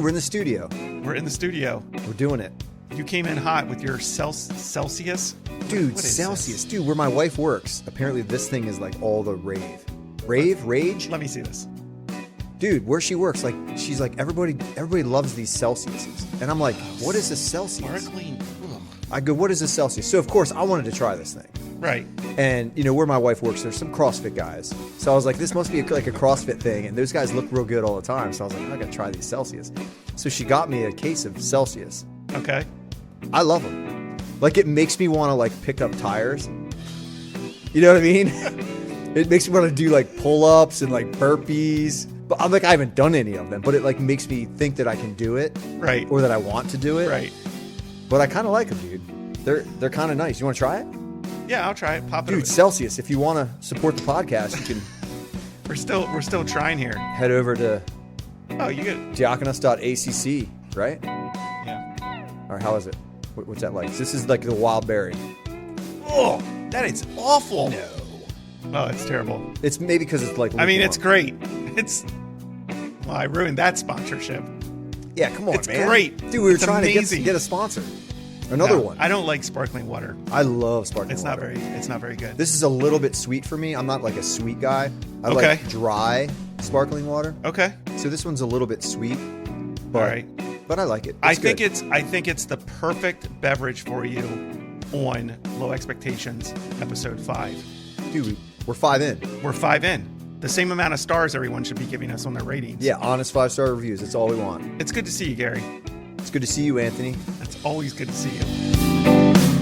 we're in the studio. We're in the studio. We're doing it. You came in hot with your Celsius. Dude, What is Celsius. this? Dude, where my wife works, apparently this thing is like all the rave. Rage? Let me see this. Dude, where she works, like she's like, everybody loves these Celsiuses. And I'm like, what is a Celsius? Sparkling. Ugh. I go, what is a Celsius? So of course I wanted to try this thing. Right. And you know, where my wife works, there's some CrossFit guys. So I was like, this must be like a CrossFit thing. And those guys look real good all the time. So I was like, I gotta try these Celsius. So she got me a case of Celsius. Okay. I love them. Like, it makes me want to like pick up tires. You know what I mean? It makes me want to do like pull-ups and like burpees. But I'm like, I haven't done any of them, but it like makes me think that I can do it. Right. Or that I want to do it. Right. But I kind of like them, dude. They're kind of nice. You want to try it? Yeah, I'll try it. Pop it. Dude, over. Celsius, if you want to support the podcast, you can We're still trying here. head over to Oh, you get. diakonos.acc, right? Yeah. Or how is it? What's that like? This is like the wild berry. Oh, that is awful. No. Oh, it's terrible. It's maybe because it's like I mean, lukewarm. it's great. Well, I ruined that sponsorship. Yeah, come on, It's man. great. Dude, we were It's trying amazing. to get a sponsor. Another No, one. I don't like sparkling water. I love sparkling It's water. It's not very good. This is a little bit sweet for me. I'm not like a sweet guy. I Okay. like dry sparkling water. Okay. So this one's a little bit sweet. But, All right. But I like it. I good. think it's the perfect beverage for you on Low Expectations, episode 5. Dude, we're 5 in. We're 5 in. The same amount of stars everyone should be giving us on their ratings. Yeah, honest 5-star reviews. That's all we want. It's good to see you, Gary. It's good to see you, Anthony. It's always good to see you.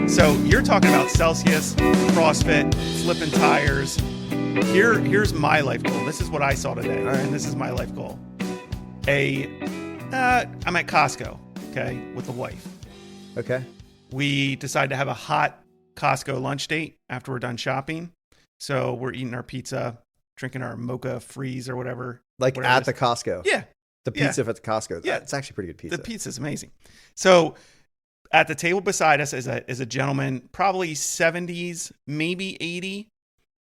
So you're talking about Celsius, CrossFit, flipping tires. Here's my life goal. This is what I saw today, All right. and this is my life goal. I'm at Costco, okay, with the wife. Okay. We decided to have a hot Costco lunch date after we're done shopping. So we're eating our pizza, drinking our mocha freeze or whatever. Like whatever at it the is. Costco. Yeah. The pizza at the Costco. Yeah. It's actually pretty good pizza. The pizza's amazing. So at the table beside us is a gentleman, probably 70s, maybe 80.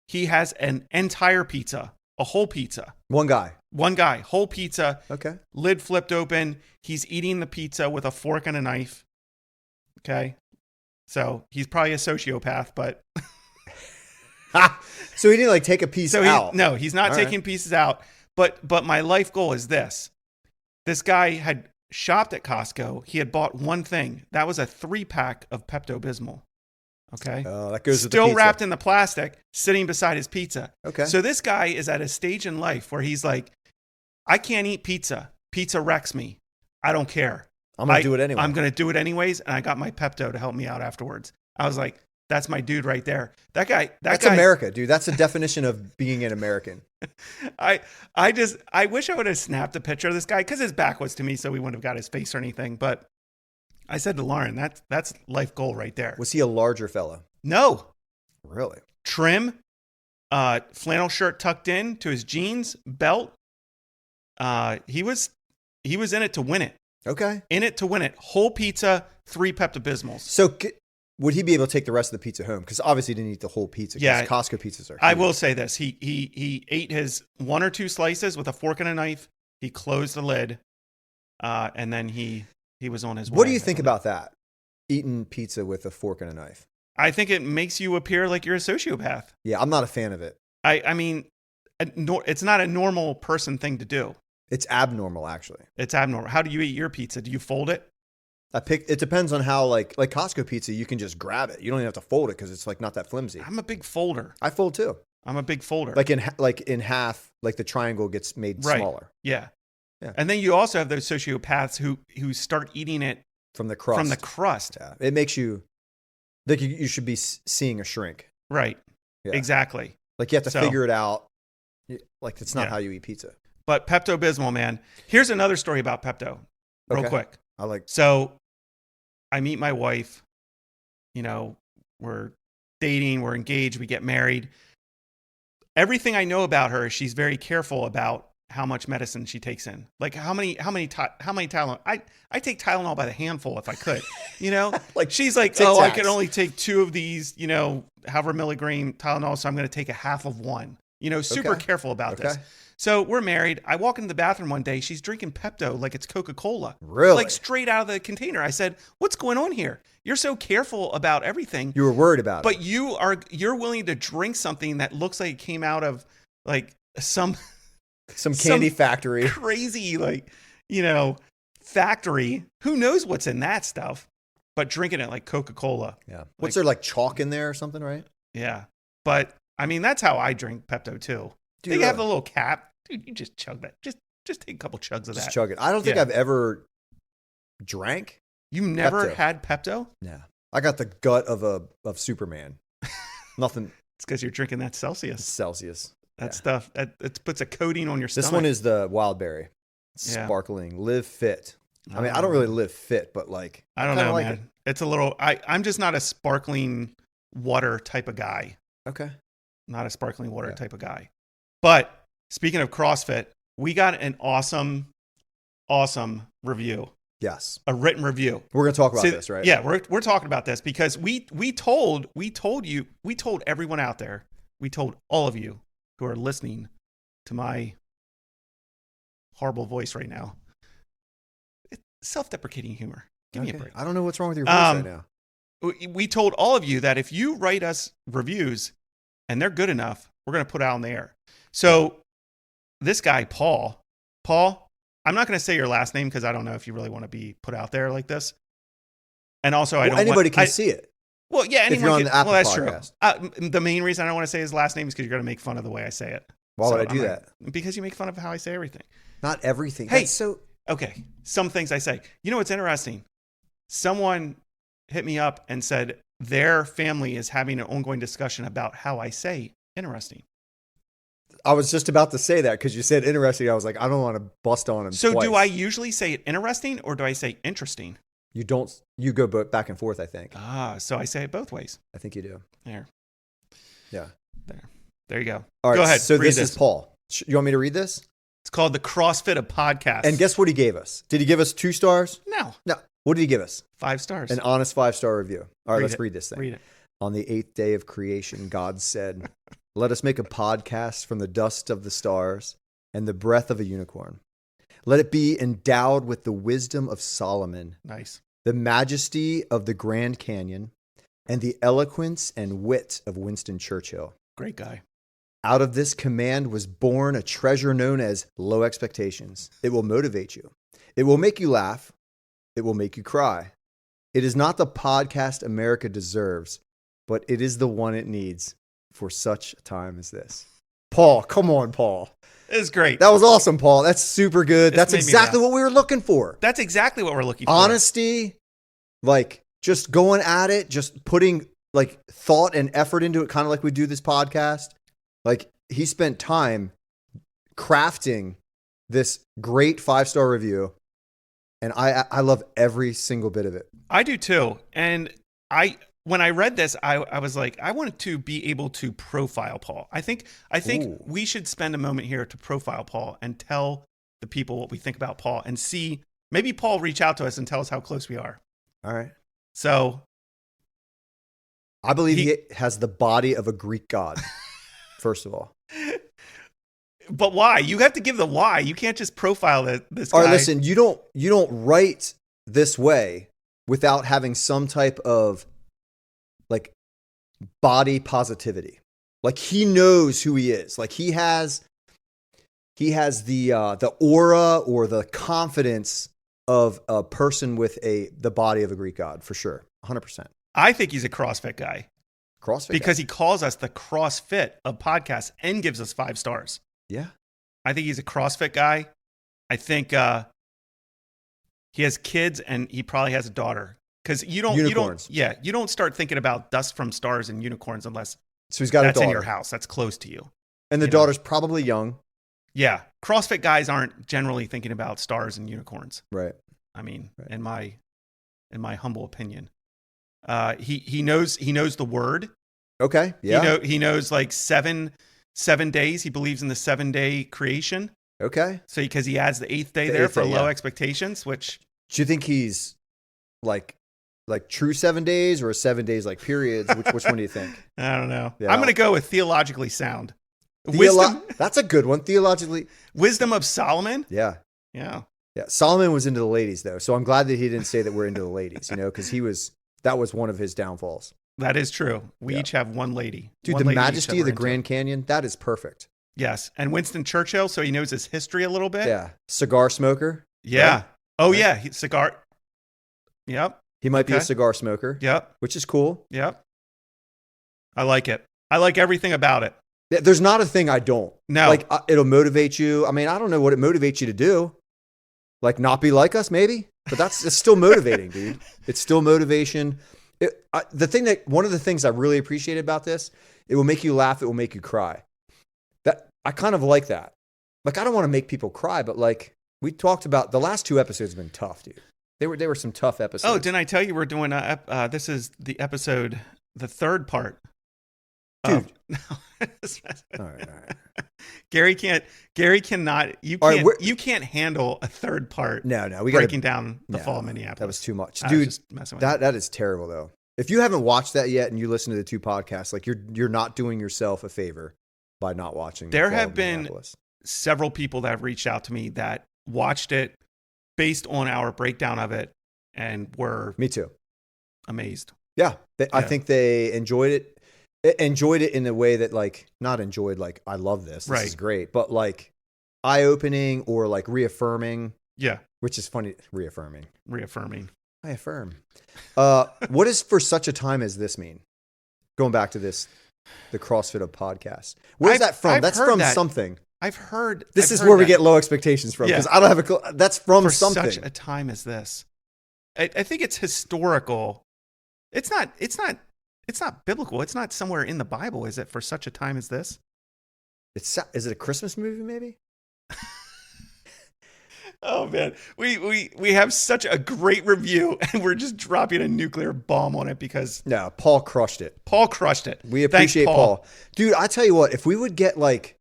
He has an entire pizza, a whole pizza. One guy. One guy, whole pizza, Okay. lid flipped open. He's eating the pizza with a fork and a knife. Okay. So he's probably a sociopath, but So he didn't like take a piece out. No, he's not All taking pieces out. But my life goal is this. This guy had shopped at Costco. He had bought one thing. That was a 3-pack of Pepto-Bismol. Okay. That goes with the Still pizza. wrapped in the plastic, sitting beside his pizza. Okay. So this guy is at a stage in life where he's like, I can't eat pizza. Pizza wrecks me. I don't care. I'm going to do it anyway. I'm going to do it anyways. And I got my Pepto to help me out afterwards. I was like, that's my dude right there. That's America, dude. That's the definition of being an American. I wish I would have snapped a picture of this guy because his back was to me, so we wouldn't have got his face or anything. But I said to Lauren, that's life goal right there. Was he a larger fella? No. Really? Trim, flannel shirt tucked in to his jeans, belt. He was in it to win it. Okay. In it to win it. Whole pizza, 3 Pepto-Bismols. So would he be able to take the rest of the pizza home? Because obviously he didn't eat the whole pizza. Yeah. Costco pizzas are huge. I will say this. He ate his 1 or 2 slices with a fork and a knife. He closed the lid. And then he was on his way. What do you think about that? Eating pizza with a fork and a knife. I think it makes you appear like you're a sociopath. Yeah, I'm not a fan of it. I mean, it's not a normal person thing to do. It's abnormal, actually. It's abnormal. How do you eat your pizza? Do you fold it? It depends on how, like Costco pizza, you can just grab it. You don't even have to fold it because it's like not that flimsy. I'm a big folder. I fold too. I'm a big folder. Like in half, like the triangle gets made Right. smaller. Yeah. Yeah. And then you also have those sociopaths who start eating it From the crust. Yeah. It makes you, like you should be seeing a shrink. Right. Yeah. Exactly. Like you have to So- figure it out. Like it's not Yeah. how you eat pizza. But Pepto-Bismol, man. Here's another story about Pepto, real Okay. quick. I like. So I meet my wife. You know, we're dating, we're engaged, we get married. Everything I know about her is she's very careful about how much medicine she takes in. Like how many Tylenol. I take Tylenol by the handful if I could, Like she's like, Tic oh, I Tacs. can only take 2 of these, however milligram Tylenol. So I'm going to take a half of one, super Okay. careful about this. Okay. So we're married. I walk into the bathroom one day. She's drinking Pepto like it's Coca-Cola. Really? Like straight out of the container. I said, what's going on here? You're so careful about everything. You were worried about But it. you're willing to drink something that looks like it came out of like some Candy factory. crazy factory. Who knows what's in that stuff? But drinking it like Coca-Cola. Yeah. What's there, like chalk in there or something, right? Yeah. But I mean, that's how I drink Pepto too. Dude, They have the little cap. Dude, you just chug that. Just take a couple chugs of just that. chug it. I don't think Yeah. I've ever drank. You never Pepto. had Pepto? No. I got the gut of Superman. Nothing It's because you're drinking that Celsius. Celsius. That stuff. It puts a coating on your stomach. This one is the wild berry. Yeah. Sparkling. Live fit. I mean, I don't really live fit, but like I don't kinda know, like man. It's a little. I'm just not a sparkling water type of guy. it. Okay. Not a sparkling water Yeah. type of guy. But speaking of CrossFit, we got an awesome review, Yes. a written review. We're gonna talk about See, this, right? Yeah, we're talking about this because we told everyone out there, we told all of you who are listening to my horrible voice right now. It's self-deprecating humor. Give me a Okay. break. I don't know what's wrong with your voice right now. We told all of you that if you write us reviews and they're good enough, we're going to put it out on the air. So this guy, Paul, I'm not going to say your last name because I don't know if you really want to be put out there like this. And also, I don't anybody want, can see it. Well, yeah, if anyone you're on can. the Apple Well, that's podcast. true. The main reason I don't want to say his last name is because you're going to make fun of the way I say it. Why So would I do I'm that? not- Because you make fun of how I say everything. Not everything. Hey. That's so Okay, some things I say. You know what's interesting? Someone hit me up and said their family is having an ongoing discussion about how I say interesting. I was just about to say that because you said interesting. I was like, I don't want to bust on him. So twice. do I usually say it interesting or do I say interesting? You don't. You go back and forth. I think. So I say it both ways. I think you do. There. Yeah. There you go. All right. Go ahead. So read this is Paul. You want me to read this? It's called the CrossFit of Podcasts. And guess what he gave us? Did he give us 2 stars? No, No. What did he give us? 5 stars. An honest 5-star review. All right, Read let's it. read this thing. Read it. On the 8th day of creation, God said, "Let us make a podcast from the dust of the stars and the breath of a unicorn. Let it be endowed with the wisdom of Solomon, Nice. the majesty of the Grand Canyon, and the eloquence and wit of Winston Churchill. Great guy. Out of this command was born a treasure known as low expectations. It will motivate you. It will make you laugh. It will make you cry. It is not the podcast America deserves, but it is the one it needs for such a time as this." Paul, come on, Paul. It's great. That was awesome, Paul. That's super good. This That's made me exactly laugh. what we were looking for. That's exactly what we're looking for. Honesty, like just going at it, just putting like thought and effort into it, kind of like we do this podcast. Like he spent time crafting this great 5-star review, and I love every single bit of it. I do too. And when I read this, I was like, I wanted to be able to profile Paul. I think Ooh. we should spend a moment here to profile Paul and tell the people what we think about Paul and see maybe Paul reach out to us and tell us how close we are. All right. So I believe he has the body of a Greek god, first of all. but why? You have to give the why. You can't just profile this guy. All right, listen, you don't write this way without having some type of like body positivity. Like he knows who he is. Like he has the aura or the confidence of a person with the body of a Greek god, for sure. 100%. I think he's a CrossFit guy CrossFit because guy. he calls us the CrossFit of podcasts and gives us 5 stars. Yeah. I think he's a CrossFit guy. I think he has kids and he probably has a daughter. Because Unicorns. you don't start thinking about dust from stars and unicorns unless So he's got that's a daughter. in your house. That's close to you. And the you know. daughter's probably young. Yeah, CrossFit guys aren't generally thinking about stars and unicorns. Right. I mean, Right. in my humble opinion, he knows the word. Okay. Yeah. He knows like seven days. He believes in the 7-day creation. Okay. So because he adds the 8th day The there eighth for day, low yeah. expectations, which Do you think he's like true 7 days or 7 days like periods? Which one do you think? I don't know. Yeah. I'm going to go with theologically sound. Wisdom, That's a good one. Theologically. wisdom of Solomon. Yeah. Yeah. Yeah. Solomon was into the ladies though. So I'm glad that he didn't say that we're into the ladies, because that was one of his downfalls. That is true. We Yeah. each have one lady. Dude, One the lady each majesty that of the we're into. Grand Canyon, that is perfect. Yes. And Winston Churchill, so he knows his history a little bit. Yeah. Cigar smoker. Yeah. Right? Oh, Right. yeah. Cigar. Yep. He might be a Okay. cigar smoker, Yep. which is cool. Yep. I like it. I like everything about it. There's not a thing I don't. No. Like, it'll motivate you. I mean, I don't know what it motivates you to do. Like, not be like us, maybe? But it's still motivating, dude. It's still motivation. One of the things I really appreciate about this, it will make you laugh. It will make you cry. I kind of like that. Like, I don't want to make people cry, but like we talked about, the last 2 episodes have been tough, dude. They were some tough episodes. Oh, didn't I tell you we're doing this is the episode, the 3rd part. Dude. All right. Gary cannot, you All can't, right, you can't handle a 3rd part. No, we breaking down the fall of Minneapolis. That was too much, I was dude. just messing with you. That is terrible, though. If you haven't watched that yet and you listen to the 2 podcasts, like you're not doing yourself a favor by not watching. There The Fall have of been Minneapolis. several people that have reached out to me that watched it based on our breakdown of it and were Me too. amazed. Yeah, I Yeah. think they enjoyed it. Enjoyed it in a way that, like, not enjoyed like I love this. This is Right. great, but like eye-opening or like reaffirming, Yeah. which is funny. Reaffirming. Reaffirming. I affirm. What does "for such a time as this" mean? Going back to this, the CrossFit of podcasts. Where's that from? I've That's heard from that. something. I've heard This I've is heard where we that get low expectations from, Yeah. because I don't have a clue. That's from for something. such a time as this. I think it's historical. It's not biblical. It's not somewhere in the Bible, is it? For such a time as this. Is it a Christmas movie? Maybe. Oh man, we have such a great review, and we're just dropping a nuclear bomb on it because No, Paul crushed it. Paul crushed it. We Thanks, appreciate Paul. Dude, I tell you what, if we would get like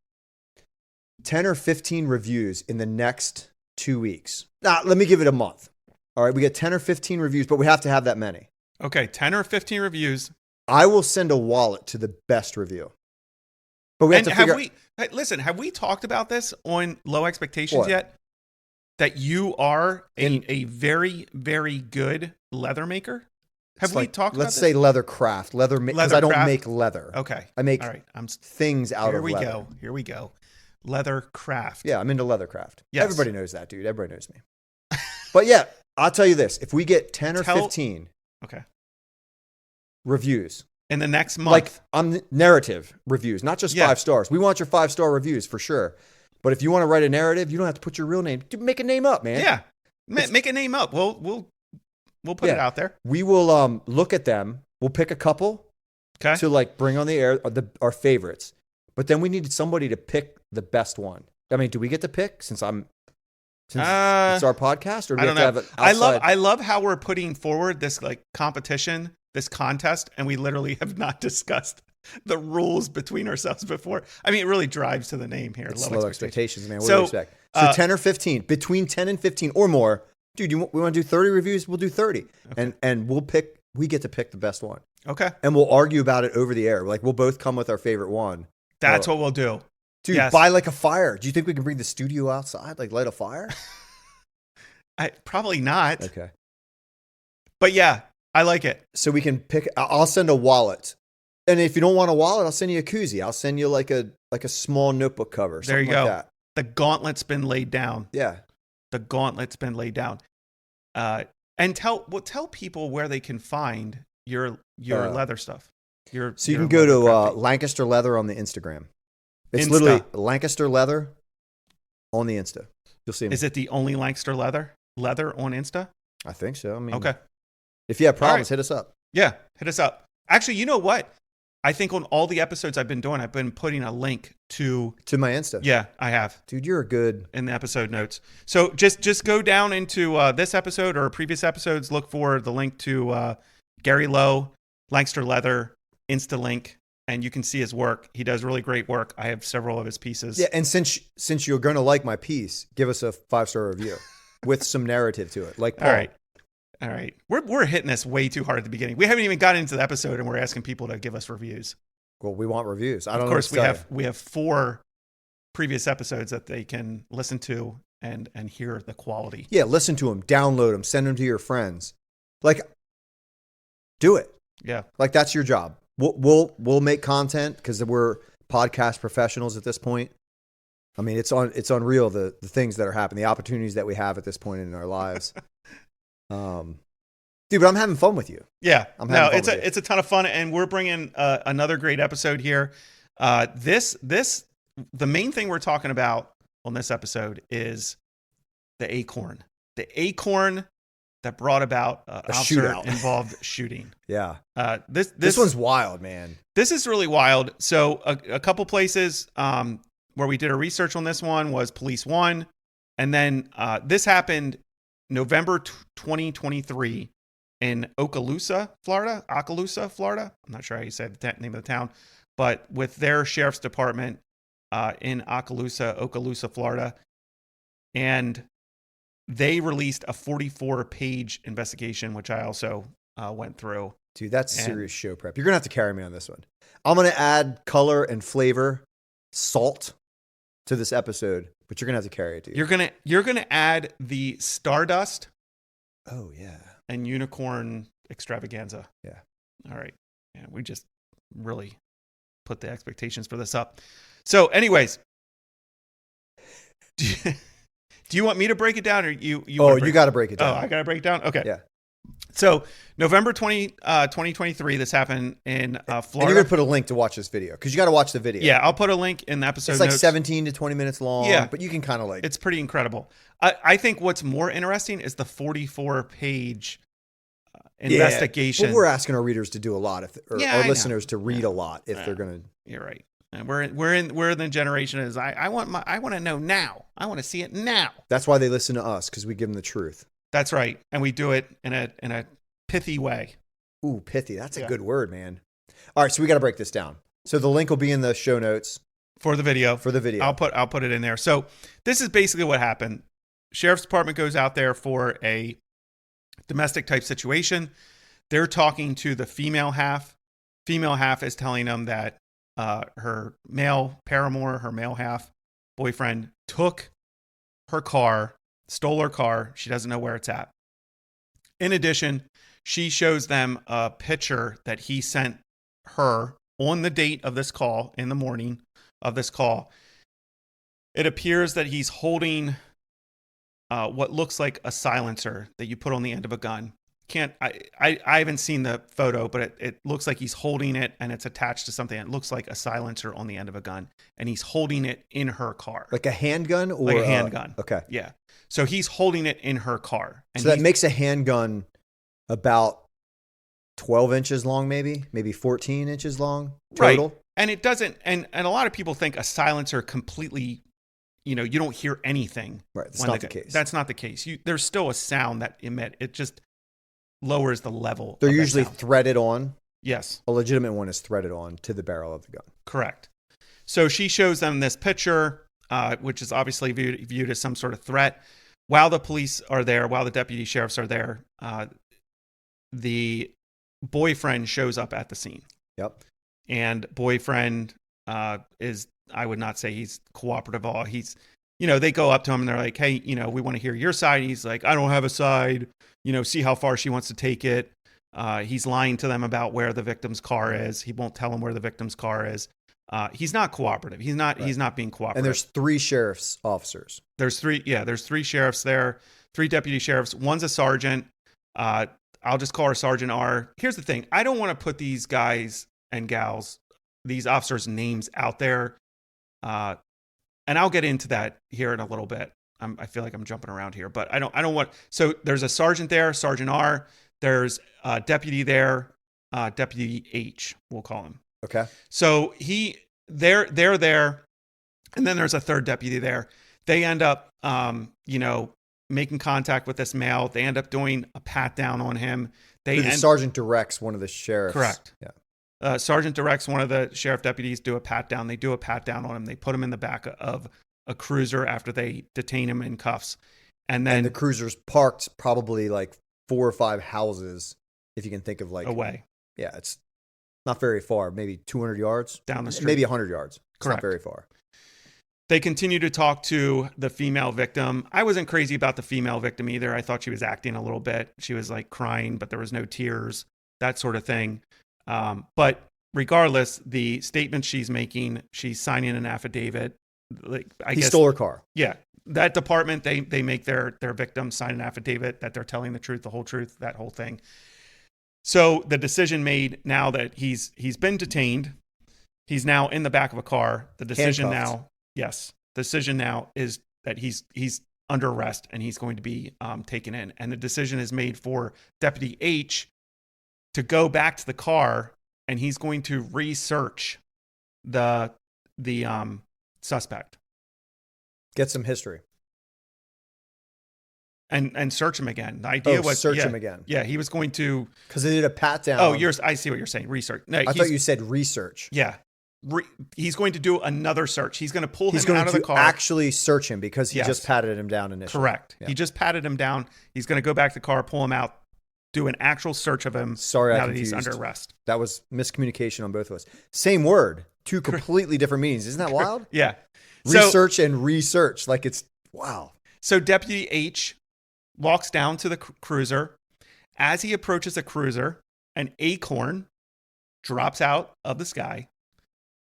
10 or 15 reviews in the next 2 weeks. Let me give it a month. All right, we get 10 or 15 reviews, but we have to have that many. Okay, 10 or 15 reviews. I will send a wallet to the best review. But we have to figure have we talked about this on Low Expectations What? yet? That you are In- a very, very good leather maker? Have we talked about Let's this? say leather craft, because I don't Leathercraft? make leather. Okay. I make All right. things out Here of we leather. go. Here we go. Leather craft. Yeah, I'm into leather craft. Yes. Everybody knows that, dude. Everybody knows me. But yeah, I'll tell you this. If we get 10 or 15 Okay. reviews, In the next month. like narrative reviews, not just Yeah. 5 stars. We want your 5-star reviews for sure. But if you want to write a narrative, you don't have to put your real name. Dude, make a name up, man. yeah. Make a name up. We'll put it out there. We will look at them. We'll pick a couple Okay. to like bring on the air, our favorites. But then we need somebody to pick the best one. I mean, do we get to pick since it's our podcast, or do I we don't have know. to have it outside? I love how we're putting forward this like competition, this contest, and we literally have not discussed the rules between ourselves before. I mean, it really drives to the name here. It's low expectations, man. What So, do you expect? So 10 or 15, between 10 and 15 or more. Dude, we want to do 30 reviews? We'll do 30. Okay. And we get to pick the best one. Okay. And we'll argue about it over the air. Like, we'll both come with our favorite one. That's what we'll do. Dude, Yes. buy like a fire. Do you think we can bring the studio outside? Like, light a fire? Probably not. Okay. But yeah, I like it. So we can pick, I'll send a wallet. And if you don't want a wallet, I'll send you a koozie. I'll send you like a small notebook cover. There you something go. like that. The gauntlet's been laid down. Yeah. The gauntlet's been laid down. And tell people where they can find your leather stuff. So you can go to Lancaster Leather on the Instagram. It's Insta. literally Lancaster Leather on the Insta. You'll see me. Is it the only Lancaster leather on Insta? I think so. I mean, Okay. If you have problems, All right. hit us up. Yeah, hit us up. Actually, you know what? I think on all the episodes I've been doing, I've been putting a link to my Insta. Yeah, I have. Dude, you're a good. In the episode notes. So just go down into this episode or previous episodes. Look for the link to Gary Lowe, Lancaster Leather, Insta link. and you can see his work. He does really great work. I have several of his pieces. Yeah, and since you're going to like my piece, give us a 5-star review with some narrative to it. Like Paul. All right. We're hitting this way too hard at the beginning. We haven't even gotten into the episode, and we're asking people to give us reviews. Well, we want reviews. I don't Of know. course, we have 4 previous episodes that they can listen to and hear the quality. Yeah, listen to them, download them, send them to your friends. Like, do it. Yeah. Like, that's your job. We'll make content because we're podcast professionals at this point. I mean, it's unreal the things that are happening, the opportunities that we have at this point in our lives. Dude, but I'm having fun with you. Yeah, it's a ton of fun, and we're bringing another great episode here. The main thing we're talking about on this episode is the Acorn. The Acorn that brought about an officer-involved shooting. Yeah. This one's wild, man. This is really wild. So a couple places where we did our research on this one was Police 1. And then this happened November 2023 in Okaloosa, Florida. I'm not sure how you say the name of the town. But with their sheriff's department in Okaloosa, Florida. And they released a 44-page investigation, which I also went through. Dude, that's serious show prep. You're going to have to carry me on this one. I'm going to add color and flavor, salt to this episode, but you're going to have to carry it, dude. You're going to add the Stardust. Oh, yeah. And Unicorn extravaganza. Yeah. All right. Yeah, we just really put the expectations for this up. So anyways, do you want me to break it down, or you? You got to break it down. Oh, I got to break it down. Okay. Yeah. So November 2023, this happened in Florida. And you're gonna put a link to watch this video because you got to watch the video. Yeah, I'll put a link in the episode. It's like notes. 17 to 20 minutes long. Yeah, but you can kind of like. It's pretty incredible. I think what's more interesting is the 44-page investigation. Well, we're asking our readers to do a lot, our listeners to read a lot if they're gonna. You're right. And we're in the generation is I want to know now. I want to see it now. That's why they listen to us, because we give them the truth. That's right, and we do it in a pithy way. Ooh, pithy. That's a good word, man. All right, so we got to break this down. So the link will be in the show notes for the video. I'll put it in there. So this is basically what happened. Sheriff's Department goes out there for a domestic type situation. They're talking to the female half. Female half is telling them that her male paramour, her male half boyfriend, took her car, stole her car. She doesn't know where it's at. In addition, she shows them a picture that he sent her on the date of this call, in the morning of this call. It appears that he's holding what looks like a silencer that you put on the end of a gun. I haven't seen the photo, but it looks like he's holding it and it's attached to something. It looks like a silencer on the end of a gun, and he's holding it in her car. Like a handgun or like a handgun. Okay. Yeah. So he's holding it in her car. And so that makes a handgun about 12 inches long, maybe 14 inches long total. Right. And it doesn't, and a lot of people think a silencer completely, you don't hear anything. Right. That's not the case. That's not the case. There's still a sound that it just lowers the level. They're usually threaded on. Yes. A legitimate one is threaded on to the barrel of the gun. Correct. So she shows them this picture, which is obviously viewed as some sort of threat. While the police are there, while the deputy sheriffs are there, the boyfriend shows up at the scene. Yep. And boyfriend is, I would not say he's cooperative at all. He's, they go up to him and they're like, hey, we want to hear your side. He's like, I don't have a side. See how far she wants to take it. He's lying to them about where the victim's car is. He won't tell them where the victim's car is. He's not cooperative. He's not being cooperative. And there's 3 sheriff's officers. There's 3 sheriffs there, 3 deputy sheriffs. One's a sergeant. I'll just call her Sergeant R. Here's the thing. I don't want to put these guys and gals, these officers' names out there. And I'll get into that here in a little bit. I feel like I'm jumping around here, but I don't want. So there's a sergeant there, Sergeant R. There's a deputy there, Deputy H, we'll call him. Okay. So they're there, and then there's a 3rd deputy there. They end up, making contact with this male. They end up doing a pat down on him. The sergeant directs one of the sheriffs. Correct. Yeah. Sergeant directs one of the sheriff deputies do a pat down. They do a pat down on him. They put him in the back of a cruiser after they detain him in cuffs. And then the cruiser's parked probably like 4 or 5 houses, if you can think of like away. Yeah, it's not very far, maybe 200 yards down the street, maybe 100 yards. It's Correct. Not very far. They continue to talk to the female victim. I wasn't crazy about the female victim either. I thought she was acting a little bit. She was like crying, but there was no tears, that sort of thing. But regardless, the statement she's making, she's signing an affidavit. Like I guess, stole her car. Yeah. That department, they make their victims sign an affidavit that they're telling the truth, the whole truth, that whole thing. So the decision made now that he's been detained, he's now in the back of a car. The decision Handcuffed. the decision now is that he's under arrest and he's going to be taken in. And the decision is made for Deputy H to go back to the car, and he's going to research the suspect. Get some history. And search him again. The idea was search him again. Yeah, he was going to, because they did a pat down. Oh, I see what you're saying. Research. No, I thought you said research. Yeah, he's going to do another search. He's going to pull him out of the car. He's going to actually search him because he just patted him down initially. Correct. Yeah. He just patted him down. He's going to go back to the car, pull him out, do an actual search of him. Sorry, now I that he's confused. under arrest. That was miscommunication on both of us. Same word, 2 completely different meanings. Isn't that wild? Yeah. Research and research. Like it's, wow. So Deputy H walks down to the cruiser. As he approaches the cruiser, an acorn drops out of the sky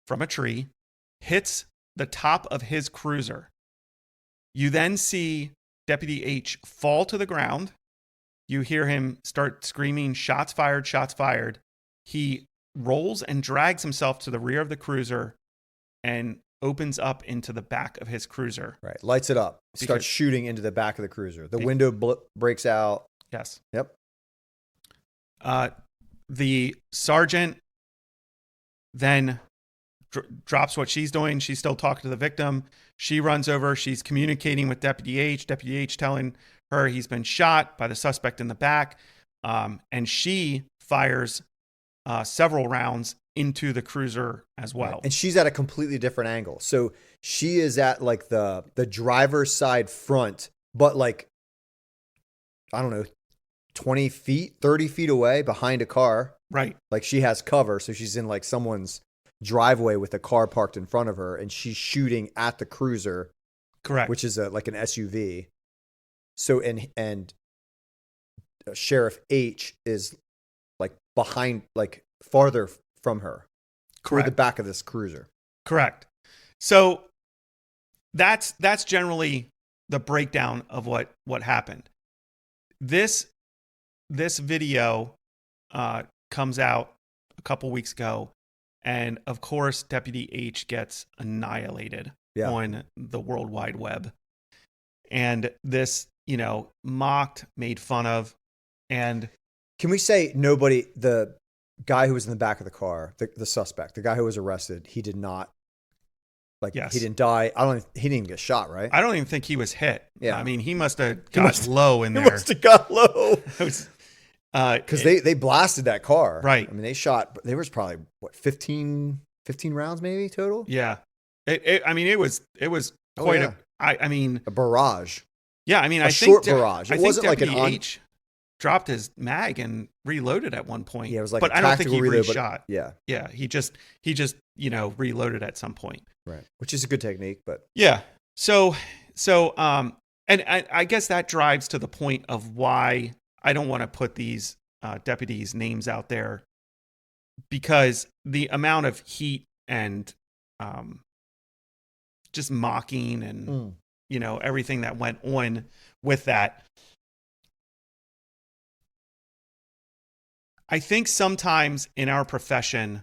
from a tree, hits the top of his cruiser. You then see Deputy H fall to the ground. You hear him start screaming, "Shots fired, shots fired." He rolls and drags himself to the rear of the cruiser and opens up into the back of his cruiser. Right. Lights it up. Starts shooting into the back of the cruiser. The window breaks out. Yes. Yep. The sergeant then drops what she's doing. She's still talking to the victim. She runs over. She's communicating with Deputy H. Deputy H telling her he's been shot by the suspect in the back. And she fires several rounds into the cruiser as well. Right. And she's at a completely different angle. So she is at like the driver's side front, but like, I don't know, 20 feet, 30 feet away behind a car. Right. Like she has cover. So she's in like someone's driveway with a car parked in front of her, and she's shooting at the cruiser. Correct. Which is like an SUV. So, and Sheriff H is like behind, like farther from her. Toward the back of this cruiser. Correct. So that's generally the breakdown of what happened. This video comes out a couple weeks ago, and of course Deputy H gets annihilated on the World Wide Web. And this, mocked, made fun of, and can we say the guy who was in the back of the car, the suspect, the guy who was arrested, he did not, he didn't die. He didn't even get shot, right? I don't even think he was hit. Yeah. I mean, he must have got low in there. He must have got low. Because they blasted that car. Right. I mean, there was probably, 15 rounds maybe total? Yeah. It was quite a barrage. Yeah, I mean, a short barrage. It wasn't like an H dropped his mag and reloaded at one point. Yeah, it was like but I don't think he re-shot. Yeah. Yeah, he just reloaded at some point. Right. Which is a good technique, but yeah. So and I guess that drives to the point of why I don't want to put these deputies' names out there, because the amount of heat and just mocking and everything that went on with that. I think sometimes in our profession,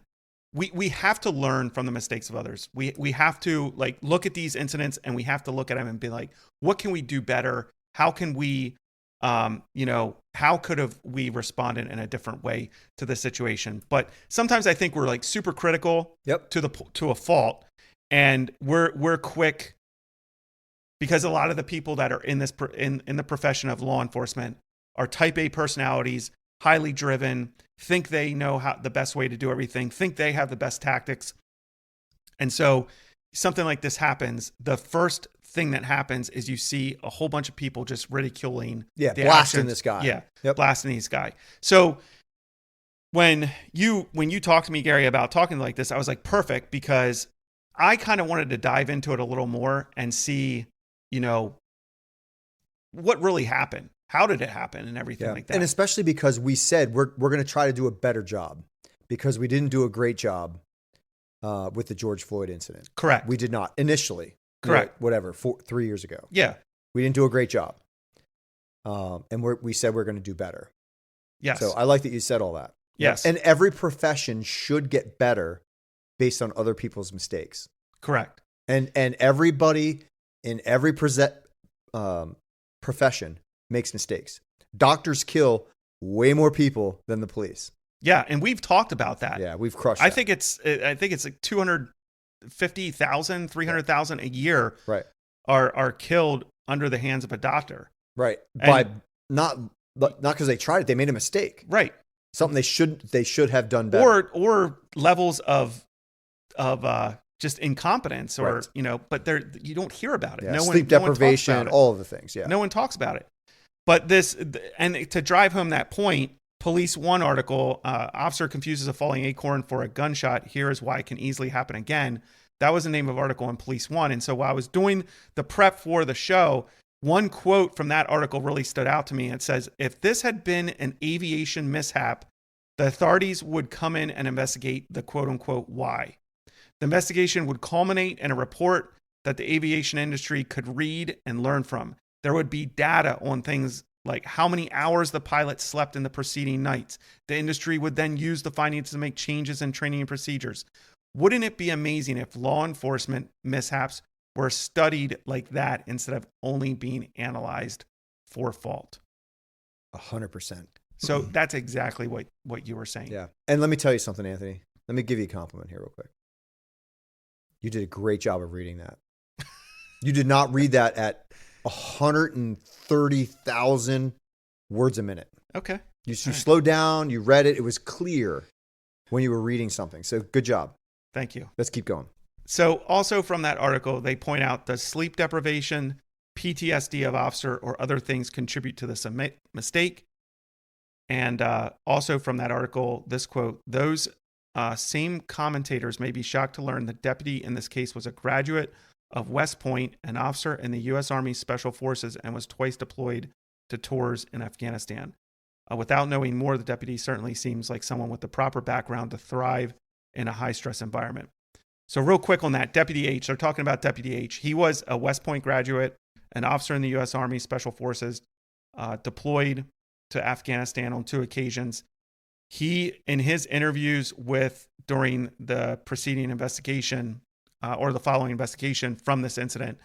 we have to learn from the mistakes of others. We have to look at these incidents, and we have to look at them and be like, what can we do better? How can we, how could have we responded in a different way to the situation? But sometimes I think we're super critical to a fault, and we're quick, because a lot of the people that are in this in the profession of law enforcement are type A personalities. highly driven, think they know how the best way to do everything, think they have the best tactics. And so something like this happens. The first thing that happens is you see a whole bunch of people just ridiculing the blasting actions. this guy. Yeah, blasting this guy. So when you talked to me, Gary, about talking like this, I was like, perfect, because I kind of wanted to dive into it a little more and see, what really happened. How did it happen and everything like that. And especially because we said we're going to try to do a better job, because we didn't do a great job with the George Floyd incident. Correct. We did not initially. Correct. Whatever, 3 years ago. Yeah. We didn't do a great job. And we said we're going to do better. Yes. So I like that you said all that. Yes. And every profession should get better based on other people's mistakes. Correct. And everybody in every profession makes mistakes. Doctors kill way more people than the police. Yeah, and we've talked about that. Yeah, we've crushed. I think it's like 250,000, 300,000 a year. Right. Are killed under the hands of a doctor. Right. And, by not because they tried it, they made a mistake. Right. Something they should have done better. Or levels of just incompetence, or right. but you don't hear about it. Yeah, sleep deprivation, all of the things. Yeah. No one talks about it. But and to drive home that point, Police One article, officer confuses a falling acorn for a gunshot. Here is why it can easily happen again. That was the name of article in Police One. And so while I was doing the prep for the show, one quote from that article really stood out to me. It says, if this had been an aviation mishap, the authorities would come in and investigate the quote unquote why. The investigation would culminate in a report that the aviation industry could read and learn from. There would be data on things like how many hours the pilot slept in the preceding nights. The industry would then use the findings to make changes in training and procedures. Wouldn't it be amazing if law enforcement mishaps were studied like that instead of only being analyzed for fault? 100%. So that's exactly what you were saying. Yeah. And let me tell you something, Anthony. Let me give you a compliment here real quick. You did a great job of reading that. You did not read that at 130,000 words a minute. Okay. You slowed down. You read it. It was clear when you were reading something. So good job. Thank you. Let's keep going. So also from that article, they point out the sleep deprivation, PTSD of officer, or other things contribute to this mistake. And also from that article, this quote, those same commentators may be shocked to learn the deputy in this case was a graduate of West Point, an officer in the U.S. Army Special Forces, and was twice deployed to tours in Afghanistan. Without knowing more, the deputy certainly seems like someone with the proper background to thrive in a high-stress environment. So real quick on that, Deputy H, they're talking about Deputy H. He was a West Point graduate, an officer in the U.S. Army Special Forces, deployed to Afghanistan on 2 occasions. He, in his interviews during the preceding investigation, or the following investigation from this incident,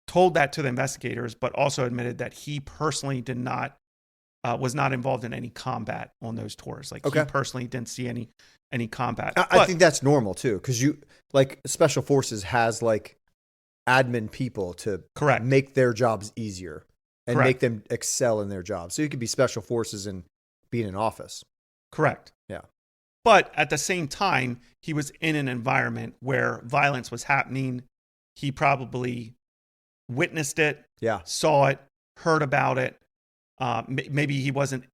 told that to the investigators, but also admitted that he personally was not involved in any combat on those tours. Like he personally didn't see any combat. I think that's normal too, because Special Forces has like admin people to make their jobs easier and make them excel in their jobs. So you could be Special Forces and be in an office. Correct. Yeah. But at the same time, he was in an environment where violence was happening. He probably witnessed it, saw it, heard about it. Maybe he wasn't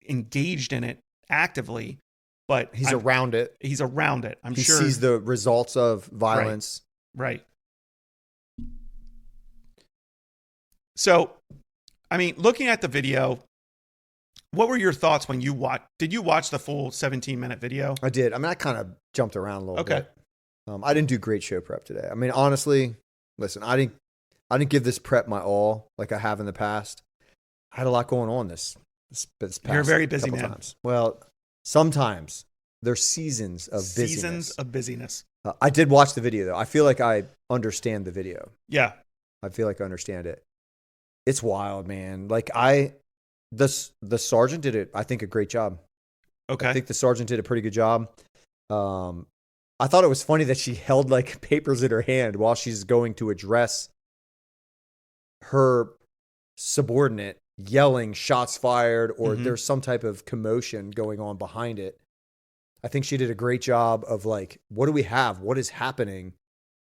engaged in it actively, but he's around it. He's around it. He sees the results of violence. Right. So, I mean, looking at the video, what were your thoughts when you did you watch the full 17-minute video? I did. I mean, I kind of jumped around a little bit. I didn't do great show prep today. I mean, honestly, listen, I didn't give this prep my all like I have in the past. I had a lot going on this past. You're a very busy man. Times. Well, sometimes there's seasons of busyness. Seasons of busyness. I did watch the video though. I feel like I understand the video. Yeah. I feel like I understand it. It's wild, man. Like the sergeant did it, I think, a great job. Okay. I think the sergeant did a pretty good job. I thought it was funny that she held like papers in her hand while she's going to address her subordinate yelling shots fired or there's some type of commotion going on behind it. I think she did a great job of like, what do we have? What is happening?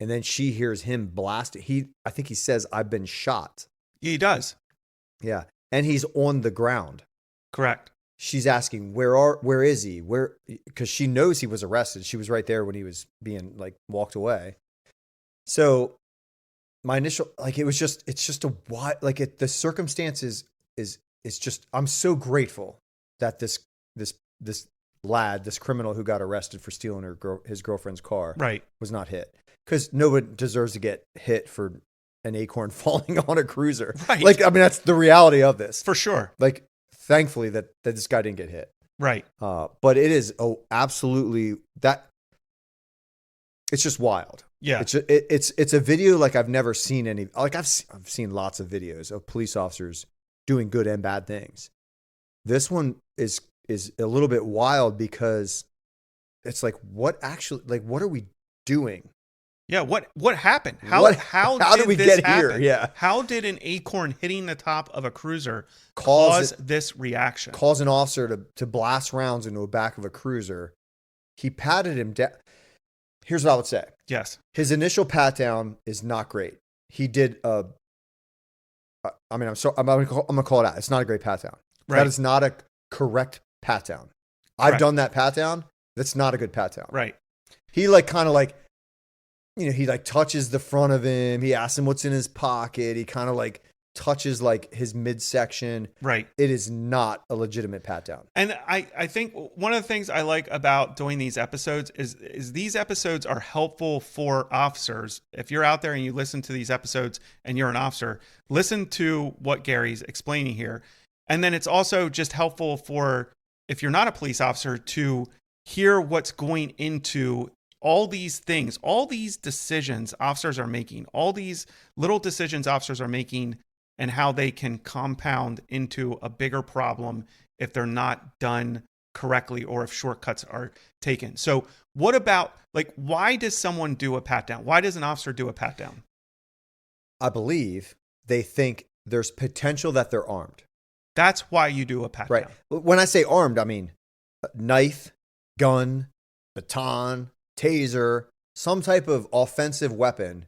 And then she hears him blast it. I think he says, I've been shot. He does. Yeah. And he's on the ground. Correct. She's asking, where is he? Because she knows he was arrested. She was right there when he was being like walked away. So my initial, like, it's just a what, like the circumstances is just, I'm so grateful that this lad, this criminal who got arrested for stealing his girlfriend's car, right, was not hit, because no one deserves to get hit for an acorn falling on a cruiser. Right. Like, I mean, that's the reality of this. For sure. Like, thankfully that this guy didn't get hit. Right. But it is absolutely that. It's just wild. Yeah. It's a video like I've never seen any. Like I've seen lots of videos of police officers doing good and bad things. This one is a little bit wild because it's like, what are we doing? Yeah. What happened? How did we get here? Yeah. How did an acorn hitting the top of a cruiser cause this reaction? Cause an officer to blast rounds into the back of a cruiser. He patted him down. Here's what I would say. Yes. His initial pat down is not great. He did I'm going to call it out. It's not a great pat down. Right. That is not a correct pat down. I've done that pat down. That's not a good pat down. Right. He like kind of like, he like touches the front of him. He asks him what's in his pocket. He kind of like touches like his midsection. Right. It is not a legitimate pat down. And I think one of the things I like about doing these episodes is these episodes are helpful for officers. If you're out there and you listen to these episodes and you're an officer, listen to what Gary's explaining here. And then it's also just helpful for, if you're not a police officer, to hear what's going into all these things, all these decisions officers are making, all these little decisions officers are making, and how they can compound into a bigger problem if they're not done correctly or if shortcuts are taken. So what about, like, why does someone do a pat down? Why does an officer do a pat down? I believe they think there's potential that they're armed. That's why you do a pat down. Right. When I say armed, I mean knife, gun, baton, taser, some type of offensive weapon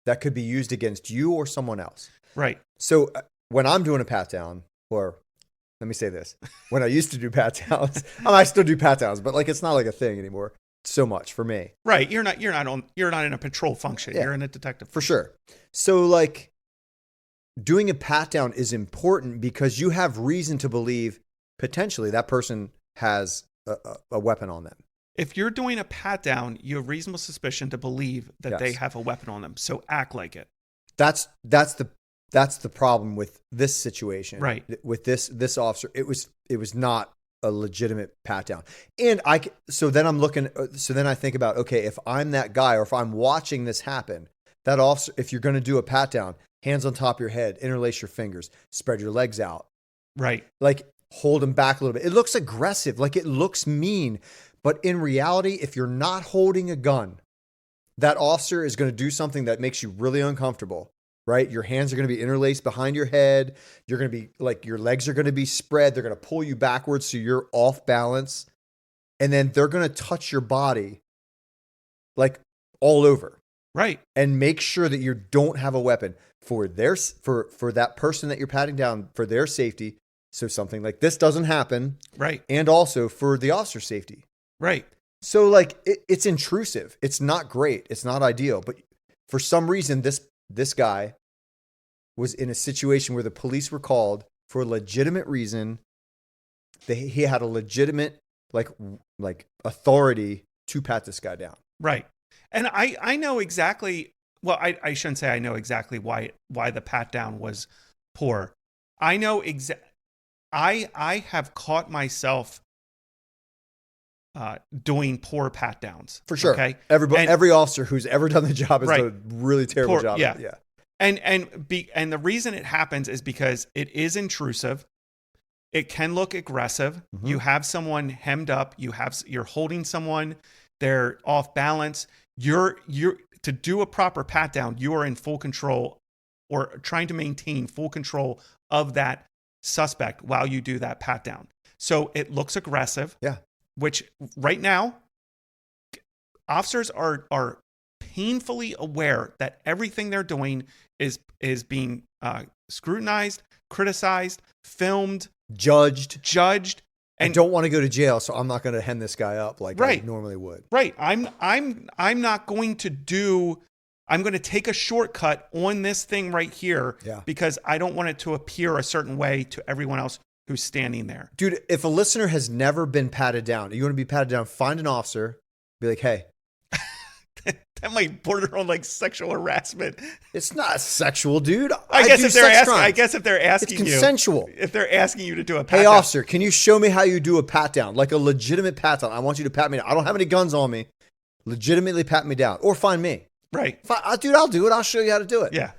that could be used against you or someone else. Right. So when I'm doing a pat down, or let me say this, when I used to do pat downs, I still do pat downs, but like, it's not like a thing anymore so much for me. Right. You're not in a patrol function. Yeah. You're in a detective function. For sure. So like, doing a pat down is important because you have reason to believe potentially that person has a weapon on them. If you're doing a pat down, you have reasonable suspicion to believe that they have a weapon on them. So act like it. That's the problem with this situation. Right. With this officer, it was not a legitimate pat down. And so then I think about, okay, if I'm that guy or if I'm watching this happen, that officer, if you're going to do a pat down, hands on top of your head, interlace your fingers, spread your legs out. Right. Like, hold them back a little bit. It looks aggressive, like it looks mean. But in reality, if you're not holding a gun, that officer is going to do something that makes you really uncomfortable, right? Your hands are going to be interlaced behind your head. You're going to be like, your legs are going to be spread. They're going to pull you backwards so you're off balance. And then they're going to touch your body like all over. Right. And make sure that you don't have a weapon for that person that you're patting down, for their safety. So something like this doesn't happen. Right. And also for the officer's safety. Right. So like it's intrusive. It's not great. It's not ideal. But for some reason, this guy was in a situation where the police were called for a legitimate reason. He had a legitimate like authority to pat this guy down. Right. And I know exactly. Well, I shouldn't say I know exactly why the pat down was poor. I know I have caught myself doing poor pat downs. For sure. Okay. Every officer who's ever done the job has done a really terrible job. Yeah. Yeah. And the reason it happens is because it is intrusive. It can look aggressive. Mm-hmm. You have someone hemmed up. You're holding someone. They're off balance. You're to do a proper pat down. You are in full control, or trying to maintain full control of that suspect while you do that pat down. So it looks aggressive. Yeah. Which right now, officers are painfully aware that everything they're doing is being scrutinized, criticized, filmed, judged. And I don't want to go to jail, so I'm not going to hem this guy up like I normally would. Right. I'm not going to do. I'm going to take a shortcut on this thing right here because I don't want it to appear a certain way to everyone else who's standing there. Dude, if a listener has never been patted down, you want to be patted down, find an officer, be like, hey. That might border on like sexual harassment. It's not sexual, dude. I guess if they're asking it's consensual. If they're asking you to do a pat down. Hey, officer, can you show me how you do a pat down? Like a legitimate pat down. I want you to pat me down. I don't have any guns on me. Legitimately pat me down. Or find me. Right. Dude, I'll do it. I'll show you how to do it. Yeah.